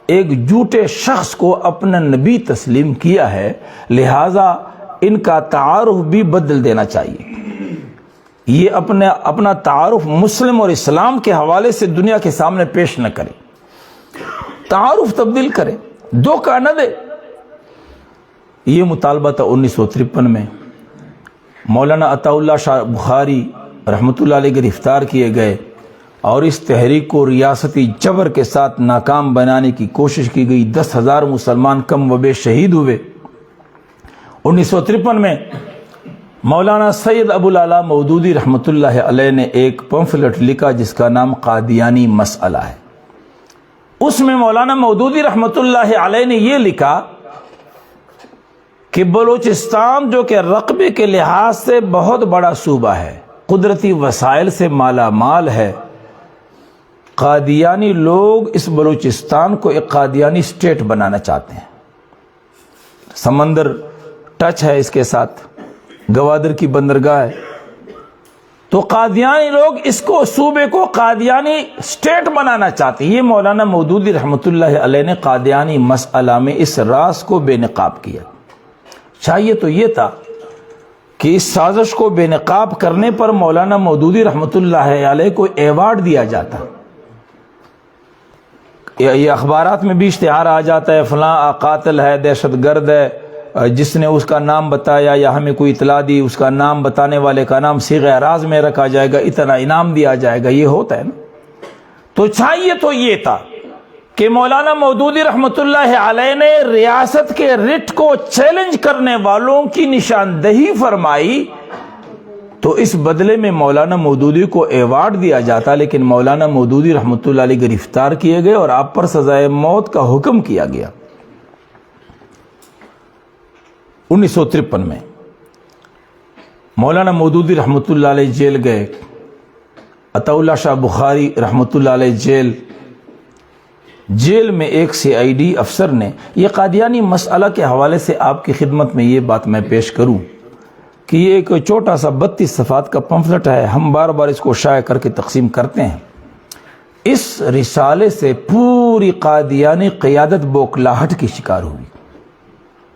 ایک جھوٹے شخص کو اپنا نبی تسلیم کیا ہے، لہذا ان کا تعارف بھی بدل دینا چاہیے۔ یہ اپنا تعارف مسلم اور اسلام کے حوالے سے دنیا کے سامنے پیش نہ کرے، تعارف تبدیل کرے، دھوکہ نہ دے۔ یہ مطالبہ تھا 1953 میں۔ مولانا عطا اللہ شاہ بخاری رحمۃ اللہ علیہ گرفتار کیے گئے اور اس تحریک کو ریاستی جبر کے ساتھ ناکام بنانے کی کوشش کی گئی۔ 10,000 مسلمان کم و بیش شہید ہوئے۔ 1953 میں مولانا سید ابو العلا مودودی رحمۃ اللہ علیہ نے ایک پمفلٹ لکھا جس کا نام قادیانی مسئلہ ہے۔ اس میں مولانا مودودی رحمۃ اللہ علیہ نے یہ لکھا کہ بلوچستان جو کہ رقبے کے لحاظ سے بہت بڑا صوبہ ہے، قدرتی وسائل سے مالا مال ہے، قادیانی لوگ اس بلوچستان کو ایک قادیانی اسٹیٹ بنانا چاہتے ہیں۔ سمندر ٹچ ہے اس کے ساتھ، گوادر کی بندرگاہ ہے، تو قادیانی لوگ اس کو صوبے کو قادیانی اسٹیٹ بنانا چاہتے ہیں۔ یہ مولانا مودودی رحمۃ اللہ علیہ نے قادیانی مسئلہ میں اس راز کو بے نقاب کیا۔ چاہیے تو یہ تھا کہ اس سازش کو بے نقاب کرنے پر مولانا مودودی رحمۃ اللہ علیہ کو ایوارڈ دیا جاتا۔ یہ اخبارات میں بھی اشتہار آ جاتا ہے، فلاں قاتل ہے، دہشت گرد ہے، جس نے اس کا نام بتایا یا ہمیں کوئی اطلاع دی اس کا نام بتانے والے کا نام صیغہ اعراض میں رکھا جائے گا، اتنا انعام دیا جائے گا۔ یہ ہوتا ہے نا۔ تو چاہیے تو یہ تھا کہ مولانا مودودی رحمۃ اللہ علیہ نے ریاست کے رٹ کو چیلنج کرنے والوں کی نشاندہی فرمائی تو اس بدلے میں مولانا مودودی کو ایوارڈ دیا جاتا، لیکن مولانا مودودی رحمۃ اللہ علیہ گرفتار کیے گئے اور آپ پر سزائے موت کا حکم کیا گیا۔ 1953 میں مولانا مودودی رحمۃ اللہ علیہ جیل گئے، عطا اللہ شاہ بخاری رحمۃ اللہ علیہ جیل میں ایک CID افسر نے، یہ قادیانی مسئلہ کے حوالے سے آپ کی خدمت میں یہ بات میں پیش کروں کہ یہ ایک چھوٹا سا 32 صفحات کا پمفلٹ ہے، ہم بار بار اس کو شائع کر کے تقسیم کرتے ہیں۔ اس رسالے سے پوری قادیانی قیادت بوکلاہٹ کی شکار ہوئی،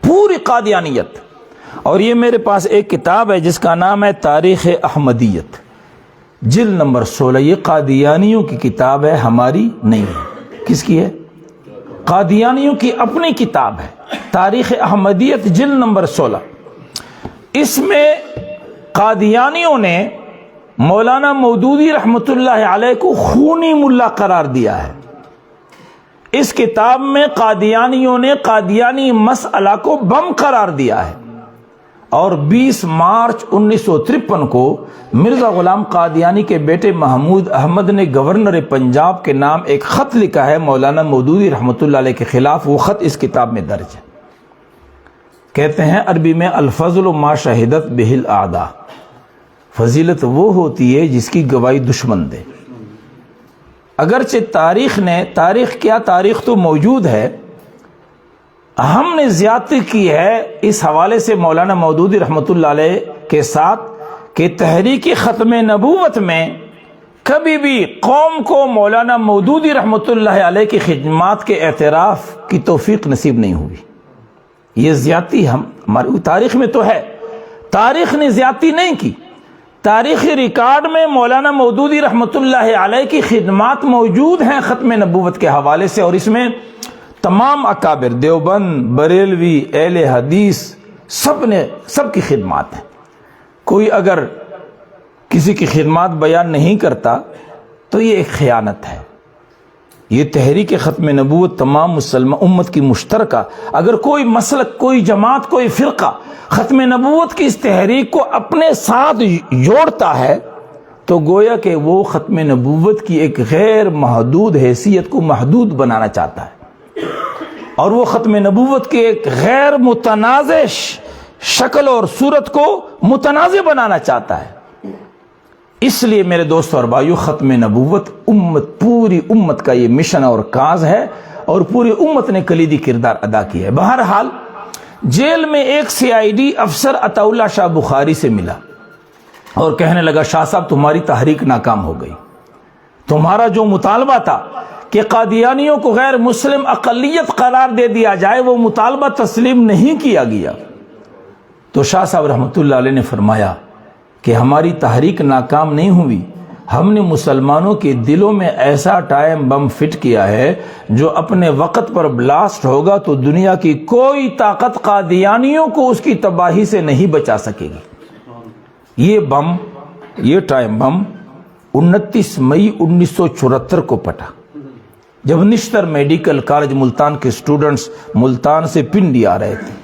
پوری قادیانیت۔ اور یہ میرے پاس ایک کتاب ہے جس کا نام ہے تاریخ احمدیت، جلد نمبر 16. یہ قادیانیوں کی کتاب ہے، ہماری نہیں ہے. کس کی ہے؟ قادیانیوں کی اپنی کتاب ہے، تاریخ احمدیت جلد نمبر 16. اس میں قادیانیوں نے مولانا مودودی رحمۃ اللہ علیہ کو خونی ملا قرار دیا ہے. اس کتاب میں قادیانیوں نے قادیانی مسئلہ کو بم قرار دیا ہے، اور 20 مارچ 1953 کو مرزا غلام قادیانی کے بیٹے محمود احمد نے گورنر پنجاب کے نام ایک خط لکھا ہے مولانا مودودی رحمۃ اللہ علیہ کے خلاف. وہ خط اس کتاب میں درج ہے. کہتے ہیں عربی میں الفضل ما شہدت بہ الاعداء، فضیلت وہ ہوتی ہے جس کی گواہی دشمن دے. اگرچہ تاریخ تو موجود ہے، ہم نے زیادتی کی ہے اس حوالے سے مولانا مودودی رحمۃ اللہ علیہ کے ساتھ کہ تحریک ختم نبوت میں کبھی بھی قوم کو مولانا مودودی رحمۃ اللہ علیہ کی خدمات کے اعتراف کی توفیق نصیب نہیں ہوئی. یہ زیادتی ہماری تاریخ میں تو ہے، تاریخ نے زیادتی نہیں کی. تاریخی ریکارڈ میں مولانا مودودی رحمۃ اللہ علیہ کی خدمات موجود ہیں ختم نبوت کے حوالے سے، اور اس میں تمام اکابر دیوبند، بریلوی، اہل حدیث سب کی خدمات ہیں. کوئی اگر کسی کی خدمات بیان نہیں کرتا تو یہ ایک خیانت ہے. یہ تحریک ختم نبوت تمام مسلمان امت کی مشترکہ، اگر کوئی مسلک، کوئی جماعت، کوئی فرقہ ختم نبوت کی اس تحریک کو اپنے ساتھ جوڑتا ہے تو گویا کہ وہ ختم نبوت کی ایک غیر محدود حیثیت کو محدود بنانا چاہتا ہے، اور وہ ختم نبوت کے ایک غیر متنازع شکل اور صورت کو متنازع بنانا چاہتا ہے. اس لیے میرے دوستو اور بھائیو، ختم نبوت پوری امت کا یہ مشن اور کاز ہے، اور پوری امت نے کلیدی کردار ادا کیا ہے. بہرحال جیل میں ایک CID افسر عطا اللہ شاہ بخاری سے ملا اور کہنے لگا، شاہ صاحب تمہاری تحریک ناکام ہو گئی. تمہارا جو مطالبہ تھا کہ قادیانیوں کو غیر مسلم اقلیت قرار دے دیا جائے، وہ مطالبہ تسلیم نہیں کیا گیا. تو شاہ صاحب رحمۃ اللہ علیہ نے فرمایا کہ ہماری تحریک ناکام نہیں ہوئی، ہم نے مسلمانوں کے دلوں میں ایسا ٹائم بم فٹ کیا ہے جو اپنے وقت پر بلاسٹ ہوگا تو دنیا کی کوئی طاقت قادیانیوں کو اس کی تباہی سے نہیں بچا سکے گی. یہ ٹائم بم 29 مئی 1974 کو پھٹا، جب نشتر میڈیکل کالج ملتان کے سٹوڈنٹس ملتان سے پنڈی آ رہے تھے.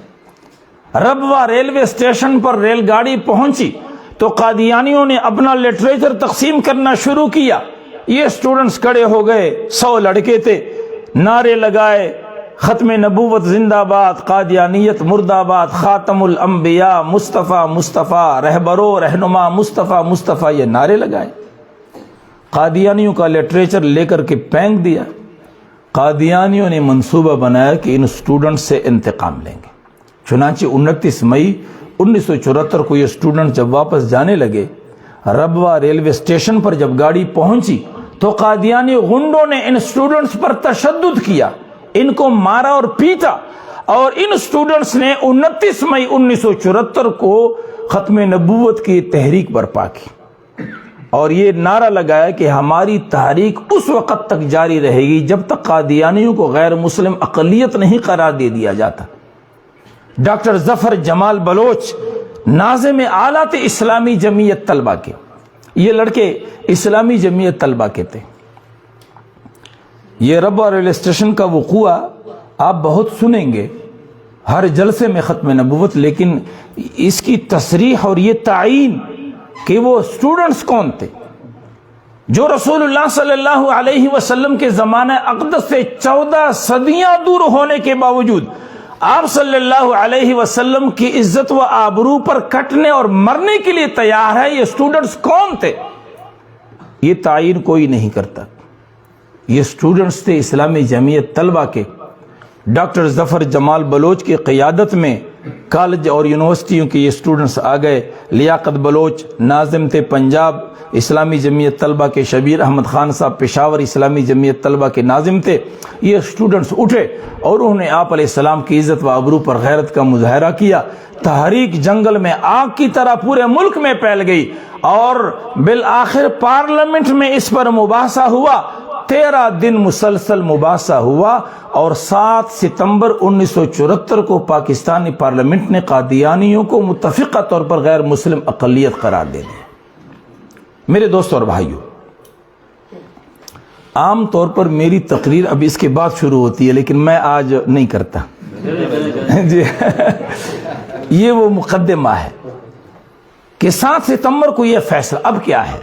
ربوہ ریلوے اسٹیشن پر ریل گاڑی پہنچی تو قادیانیوں نے اپنا لٹریچر تقسیم کرنا شروع کیا. یہ سٹوڈنٹس کھڑے ہو گئے، 100 لڑکے تھے، نعرے لگائے، ختم نبوت زندہ باد، قادیانیت مرد آباد، خاتم الانبیاء مصطفیٰ مصطفیٰ، رہبر و رہنما مصطفیٰ مصطفیٰ، یہ نعرے لگائے. قادیانیوں کا لٹریچر لے کر کے پھینک دیا. قادیانیوں نے منصوبہ بنایا کہ ان سٹوڈنٹ سے انتقام لیں گے. چنانچہ 29 مئی 1974 کو یہ سٹوڈنٹ جب واپس جانے لگے، ربوہ ریلوے اسٹیشن پر جب گاڑی پہنچی تو قادیانی غنڈوں نے ان سٹوڈنٹس پر تشدد کیا، ان کو مارا اور پیٹا، اور ان سٹوڈنٹس نے 29 مئی 1974 کو ختم نبوت کی تحریک برپا کی، اور یہ نعرہ لگایا کہ ہماری تحریک اس وقت تک جاری رہے گی جب تک قادیانیوں کو غیر مسلم اقلیت نہیں قرار دے دیا جاتا. ڈاکٹر ظفر جمال بلوچ، ناظم آلات اسلامی جمعیت طلبہ کے، یہ لڑکے اسلامی جمعیت طلبہ کے تھے. یہ ربوہ ریلوے اسٹیشن کا وقوع آپ بہت سنیں گے ہر جلسے میں ختم نبوت، لیکن اس کی تصریح اور یہ تعین کہ وہ سٹوڈنٹس کون تھے جو رسول اللہ صلی اللہ علیہ وسلم کے زمانہ اقدس سے 14 صدیاں دور ہونے کے باوجود آپ صلی اللہ علیہ وسلم کی عزت و آبرو پر کٹنے اور مرنے کے لیے تیار ہے، یہ سٹوڈنٹس کون تھے یہ تعین کوئی نہیں کرتا. یہ سٹوڈنٹس تھے اسلامی جمعیت طلبہ کے، ڈاکٹر ظفر جمال بلوچ کی قیادت میں کالج اور یونیورسٹیوں کے یہ اسٹوڈنٹس آ گئے. لیاقت بلوچ ناظم تھے پنجاب اسلامی جمعیت طلبہ کے. شبیر احمد خان صاحب پشاور اسلامی جمعیت طلبہ کے ناظم تھے. یہ اسٹوڈنٹس اٹھے اور انہوں نے آپ علیہ السلام کی عزت و آبرو پر غیرت کا مظاہرہ کیا. تحریک جنگل میں آگ کی طرح پورے ملک میں پھیل گئی اور بالآخر پارلیمنٹ میں اس پر مباحثہ ہوا. 13 دن مسلسل مباحثہ ہوا اور 7 ستمبر 1974 کو پاکستانی پارلیمنٹ نے قادیانیوں کو متفقہ طور پر غیر مسلم اقلیت قرار دے دیا. میرے دوستوں اور بھائیوں، عام طور پر میری تقریر اب اس کے بعد شروع ہوتی ہے لیکن میں آج نہیں کرتا. جی یہ وہ مقدمہ ہے کہ 7 ستمبر کو یہ فیصلہ. اب کیا ہے؟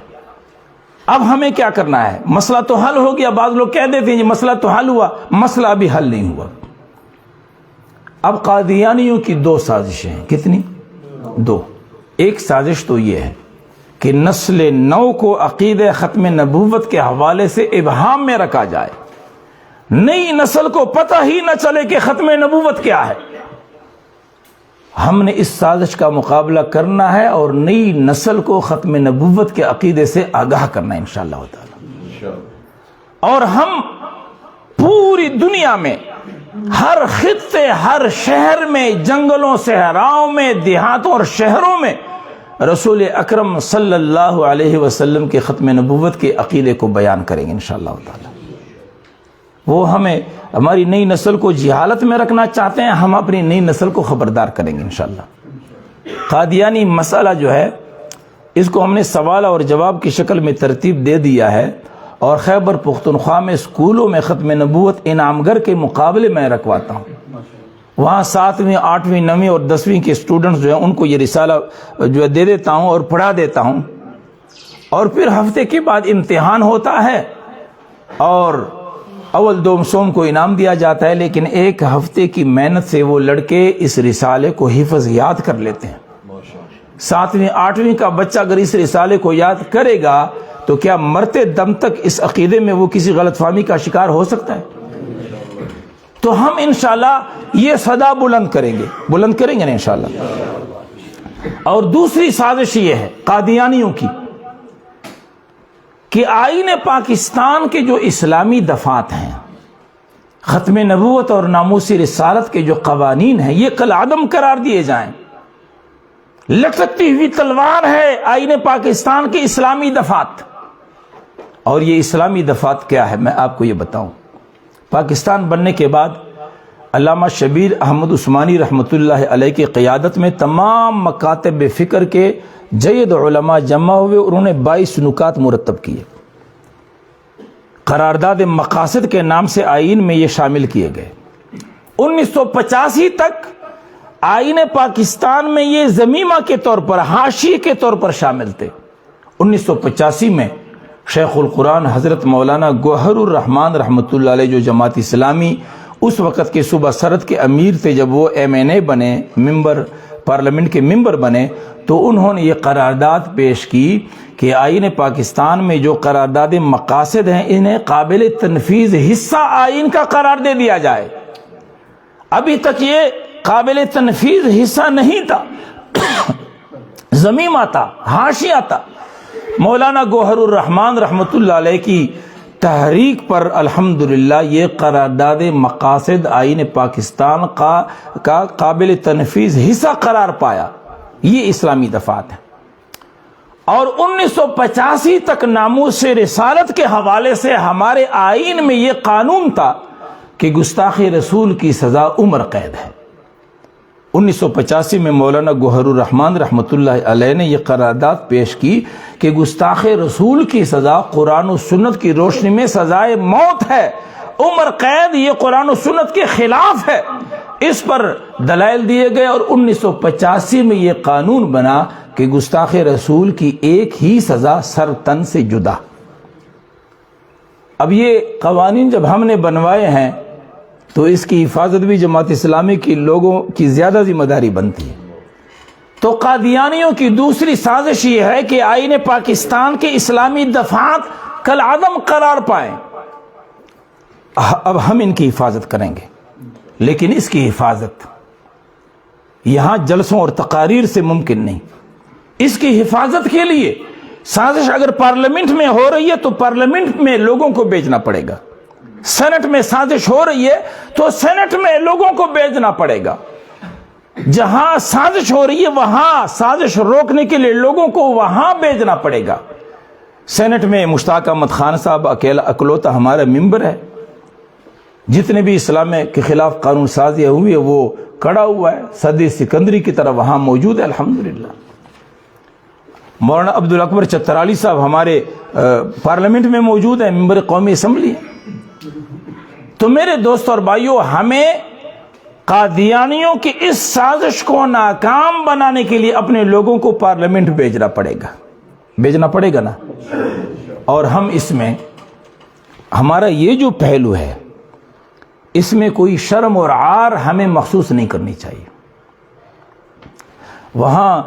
اب ہمیں کیا کرنا ہے؟ مسئلہ تو حل ہو گیا. بعض لوگ کہہ دیتے ہیں یہ مسئلہ تو حل ہوا. مسئلہ ابھی حل نہیں ہوا. اب قادیانیوں کی 2 سازشیں ہیں. کتنی؟ 2. ایک سازش تو یہ ہے کہ نسل نو کو عقیدہ ختم نبوت کے حوالے سے ابہام میں رکھا جائے. نئی نسل کو پتہ ہی نہ چلے کہ ختم نبوت کیا ہے. ہم نے اس سازش کا مقابلہ کرنا ہے اور نئی نسل کو ختم نبوت کے عقیدے سے آگاہ کرنا ہے انشاءاللہ تعالی. اور ہم پوری دنیا میں ہر خطے ہر شہر میں جنگلوں صحراؤں میں دیہاتوں اور شہروں میں رسول اکرم صلی اللہ علیہ وسلم کے ختم نبوت کے عقیدے کو بیان کریں گے انشاءاللہ تعالی. وہ ہمیں ہماری نئی نسل کو جہالت میں رکھنا چاہتے ہیں، ہم اپنی نئی نسل کو خبردار کریں گے انشاءاللہ. قادیانی مسئلہ جو ہے اس کو ہم نے سوال اور جواب کی شکل میں ترتیب دے دیا ہے اور خیبر پختونخوا میں اسکولوں میں ختم نبوت انعام گر کے مقابلے میں رکھواتا ہوں. وہاں 7ویں 8ویں 9ویں اور 10ویں کے اسٹوڈنٹس جو ہیں ان کو یہ رسالہ جو ہے دے دیتا ہوں اور پڑھا دیتا ہوں. اور پھر ہفتے کے بعد امتحان ہوتا ہے اور اول 2 سوم کو انعام دیا جاتا ہے. لیکن 1 ہفتے کی محنت سے وہ لڑکے اس رسالے کو حفظ یاد کر لیتے ہیں. 7ویں 8ویں کا بچہ اگر اس رسالے کو یاد کرے گا تو کیا مرتے دم تک اس عقیدے میں وہ کسی غلط فہمی کا شکار ہو سکتا ہے؟ تو ہم انشاءاللہ یہ صدا بلند کریں گے نا انشاءاللہ. اور دوسری سازش یہ ہے قادیانیوں کی کہ آئین پاکستان کے جو اسلامی دفعات ہیں، ختم نبوت اور ناموس رسالت کے جو قوانین ہیں، یہ کالعدم قرار دیے جائیں. لٹکتی ہوئی تلوار ہے آئین پاکستان کے اسلامی دفعات. اور یہ اسلامی دفعات کیا ہے میں آپ کو یہ بتاؤں. پاکستان بننے کے بعد علامہ شبیر احمد عثمانی رحمۃ اللہ علیہ کی قیادت میں تمام مکاتب فکر کے جید علماء جمع ہوئے اور انہوں نے 22 نکات مرتب کیے. قرارداد مقاصد کے نام سے آئین میں یہ شامل کیے گئے. 1985 تک آئین پاکستان میں یہ ضمیمہ کے طور پر حاشیے کے طور پر شامل تھے. 1985 میں شیخ القرآن حضرت مولانا گوہر الرحمان رحمۃ اللہ علیہ جو جماعت اسلامی اس وقت کے صوبہ سرحد کے امیر تھے، جب وہ MNA بنے، پارلیمنٹ کے ممبر بنے، تو انہوں نے یہ قرارداد پیش کی کہ آئین پاکستان میں جو قرارداد مقاصد ہیں انہیں قابل تنفیذ حصہ آئین کا قرار دے دیا جائے. ابھی تک یہ قابل تنفیذ حصہ نہیں تھا، ضمیمہ تھا، حاشیہ تھا. مولانا گوہر الرحمان رحمۃ اللہ علیہ کی تحریک پر الحمدللہ یہ قرارداد مقاصد آئین پاکستان کا قابل تنفیذ حصہ قرار پایا. یہ اسلامی دفعات ہیں. اور 1985 تک ناموس رسالت کے حوالے سے ہمارے آئین میں یہ قانون تھا کہ گستاخ رسول کی سزا عمر قید ہے. 1985 میں مولانا گوہر الرحمان رحمۃ اللہ علیہ نے یہ قرارداد پیش کی کہ گستاخ رسول کی سزا قرآن و سنت کی روشنی میں سزائے موت ہے. عمر قید یہ قرآن و سنت کے خلاف ہے. اس پر دلائل دیے گئے اور 1985 میں یہ قانون بنا کہ گستاخ رسول کی ایک ہی سزا سر تن سے جدا. اب یہ قوانین جب ہم نے بنوائے ہیں تو اس کی حفاظت بھی جماعت اسلامی کی لوگوں کی زیادہ ذمہ داری بنتی ہے. تو قادیانیوں کی دوسری سازش یہ ہے کہ آئین پاکستان کے اسلامی دفعات کالعدم قرار پائیں. اب ہم ان کی حفاظت کریں گے، لیکن اس کی حفاظت یہاں جلسوں اور تقاریر سے ممکن نہیں. اس کی حفاظت کے لیے سازش اگر پارلیمنٹ میں ہو رہی ہے تو پارلیمنٹ میں لوگوں کو بھیجنا پڑے گا. سینٹ میں سازش ہو رہی ہے تو سینٹ میں لوگوں کو بھیجنا پڑے گا. جہاں سازش ہو رہی ہے وہاں سازش روکنے کے لیے لوگوں کو وہاں بھیجنا پڑے گا. سینٹ میں مشتاق احمد خان صاحب اکلوتا ہمارا ممبر ہے. جتنے بھی اسلام کے خلاف قانون سازیاں ہوئی ہے وہ کڑا ہوا ہے. صدی سکندری کی طرح وہاں موجود ہے الحمدللہ. مولانا عبدالاکبر چترالی صاحب ہمارے پارلیمنٹ میں موجود ہیں, ممبر قومی اسمبلی. تو میرے دوست اور بھائیوں, ہمیں قادیانیوں کی اس سازش کو ناکام بنانے کے لیے اپنے لوگوں کو پارلیمنٹ بھیجنا پڑے گا نا. اور ہم اس میں ہمارا یہ جو پہلو ہے اس میں کوئی شرم اور عار ہمیں محسوس نہیں کرنی چاہیے. وہاں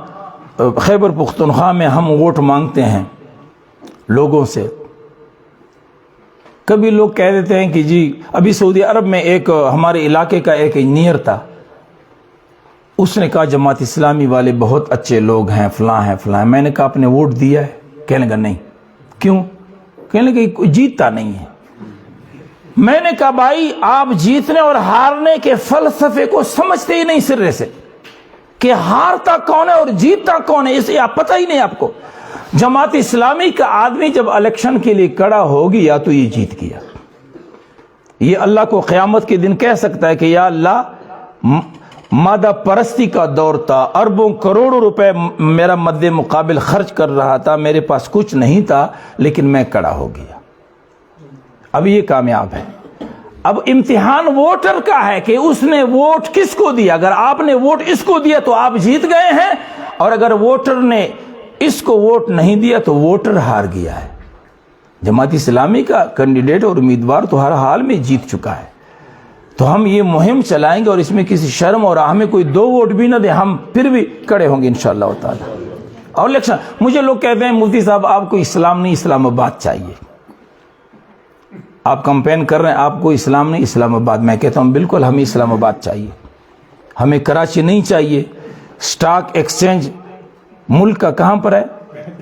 خیبر پختونخوا میں ہم ووٹ مانگتے ہیں لوگوں سے. کبھی لوگ کہہ دیتے ہیں کہ جی ابھی سعودی عرب میں ایک ہمارے علاقے کا ایک انجینئر تھا, اس نے کہا جماعت اسلامی والے بہت اچھے لوگ ہیں, فلاں ہیں فلاں. میں نے کہا آپ نے ووٹ دیا ہے؟ کہنے لگا نہیں. کیوں؟ کہنے لگا کوئی جیتتا نہیں ہے. میں نے کہا بھائی آپ جیتنے اور ہارنے کے فلسفے کو سمجھتے ہی نہیں سرے سے, کہ ہارتا کون ہے اور جیتتا کون ہے اسے آپ پتہ ہی نہیں آپ کو. جماعت اسلامی کا آدمی جب الیکشن کے لیے کھڑا ہو گیا تو یہ جیت گیا. یہ اللہ کو قیامت کے دن کہہ سکتا ہے کہ یا اللہ مادہ پرستی کا دور تھا, اربوں کروڑوں روپے میرا مد مقابل خرچ کر رہا تھا, میرے پاس کچھ نہیں تھا لیکن میں کھڑا ہو گیا. اب یہ کامیاب ہے. اب امتحان ووٹر کا ہے کہ اس نے ووٹ کس کو دیا. اگر آپ نے ووٹ اس کو دیا تو آپ جیت گئے ہیں, اور اگر ووٹر نے اس کو ووٹ نہیں دیا تو ووٹر ہار گیا ہے. جماعت اسلامی کا کینڈیڈیٹ اور امیدوار تو ہر حال میں جیت چکا ہے. تو ہم یہ مہم چلائیں گے اور اس میں کسی شرم اور ہمیں کوئی 2 ووٹ بھی نہ دے, ہم پھر بھی کھڑے ہوں گے انشاءاللہ تعالی. اور الیکشن مجھے لوگ کہتے ہیں مفتی صاحب آپ کو اسلام نہیں اسلام آباد چاہیے, آپ کمپین کر رہے ہیں آپ کو اسلام نہیں اسلام آباد. میں کہتا ہوں بالکل ہمیں اسلام آباد چاہیے, ہمیں کراچی نہیں چاہیے. سٹاک ایکسچینج ملک کا کہاں پر ہے؟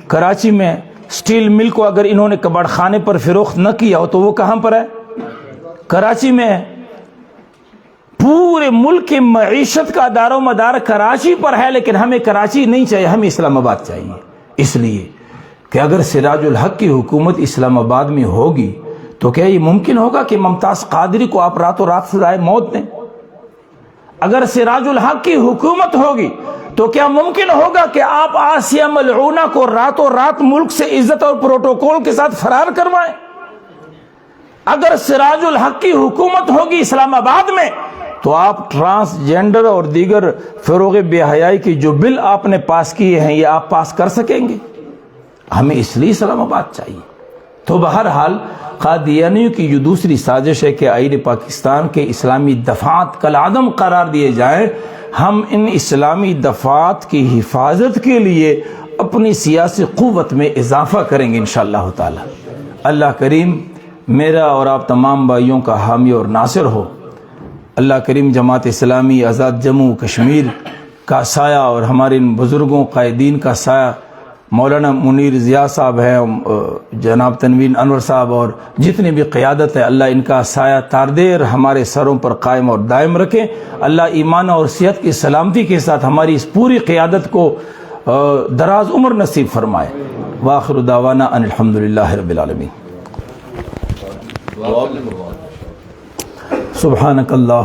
کراچی میں. سٹیل مل کو اگر انہوں نے کباڑ خانے پر فروخت نہ کیا ہو تو وہ کہاں پر ہے؟ کراچی میں ہے. پورے ملک کی معیشت کا دار و مدار کراچی پر ہے, لیکن ہمیں کراچی نہیں چاہیے, ہمیں اسلام آباد چاہیے. اس لیے کہ اگر سراج الحق کی حکومت اسلام آباد میں ہوگی تو کیا یہ ممکن ہوگا کہ ممتاز قادری کو آپ راتوں رات سزائے موت دیں؟ اگر سراج الحق کی حکومت ہوگی تو کیا ممکن ہوگا کہ آپ آسیہ ملعونہ کو راتوں رات ملک سے عزت اور پروٹوکول کے ساتھ فرار کروائیں؟ اگر سراج الحق کی حکومت ہوگی اسلام آباد میں تو آپ ٹرانسجینڈر اور دیگر فروغ بے حیائی کی جو بل آپ نے پاس کیے ہیں یہ آپ پاس کر سکیں گے؟ ہمیں اس لیے اسلام آباد چاہیے. تو بہرحال قادیانیوں کی جو دوسری سازش ہے کہ آئین پاکستان کے اسلامی دفعات کالعدم قرار دیے جائیں, ہم ان اسلامی دفعات کی حفاظت کے لیے اپنی سیاسی قوت میں اضافہ کریں گے انشاءاللہ تعالی. اللہ کریم میرا اور آپ تمام بھائیوں کا حامی اور ناصر ہو. اللہ کریم جماعت اسلامی آزاد جموں کشمیر کا سایہ اور ہمارے ان بزرگوں قائدین کا سایہ مولانا منیر ضیاء صاحب ہیں, جناب تنوین انور صاحب اور جتنی بھی قیادت ہے, اللہ ان کا سایہ تاردیر ہمارے سروں پر قائم اور دائم رکھیں. اللہ ایمان اور صحت کی سلامتی کے ساتھ ہماری اس پوری قیادت کو دراز عمر نصیب فرمائے. وآخر دعوانا ان الحمدللہ رب العالمین. سبحانک اللہ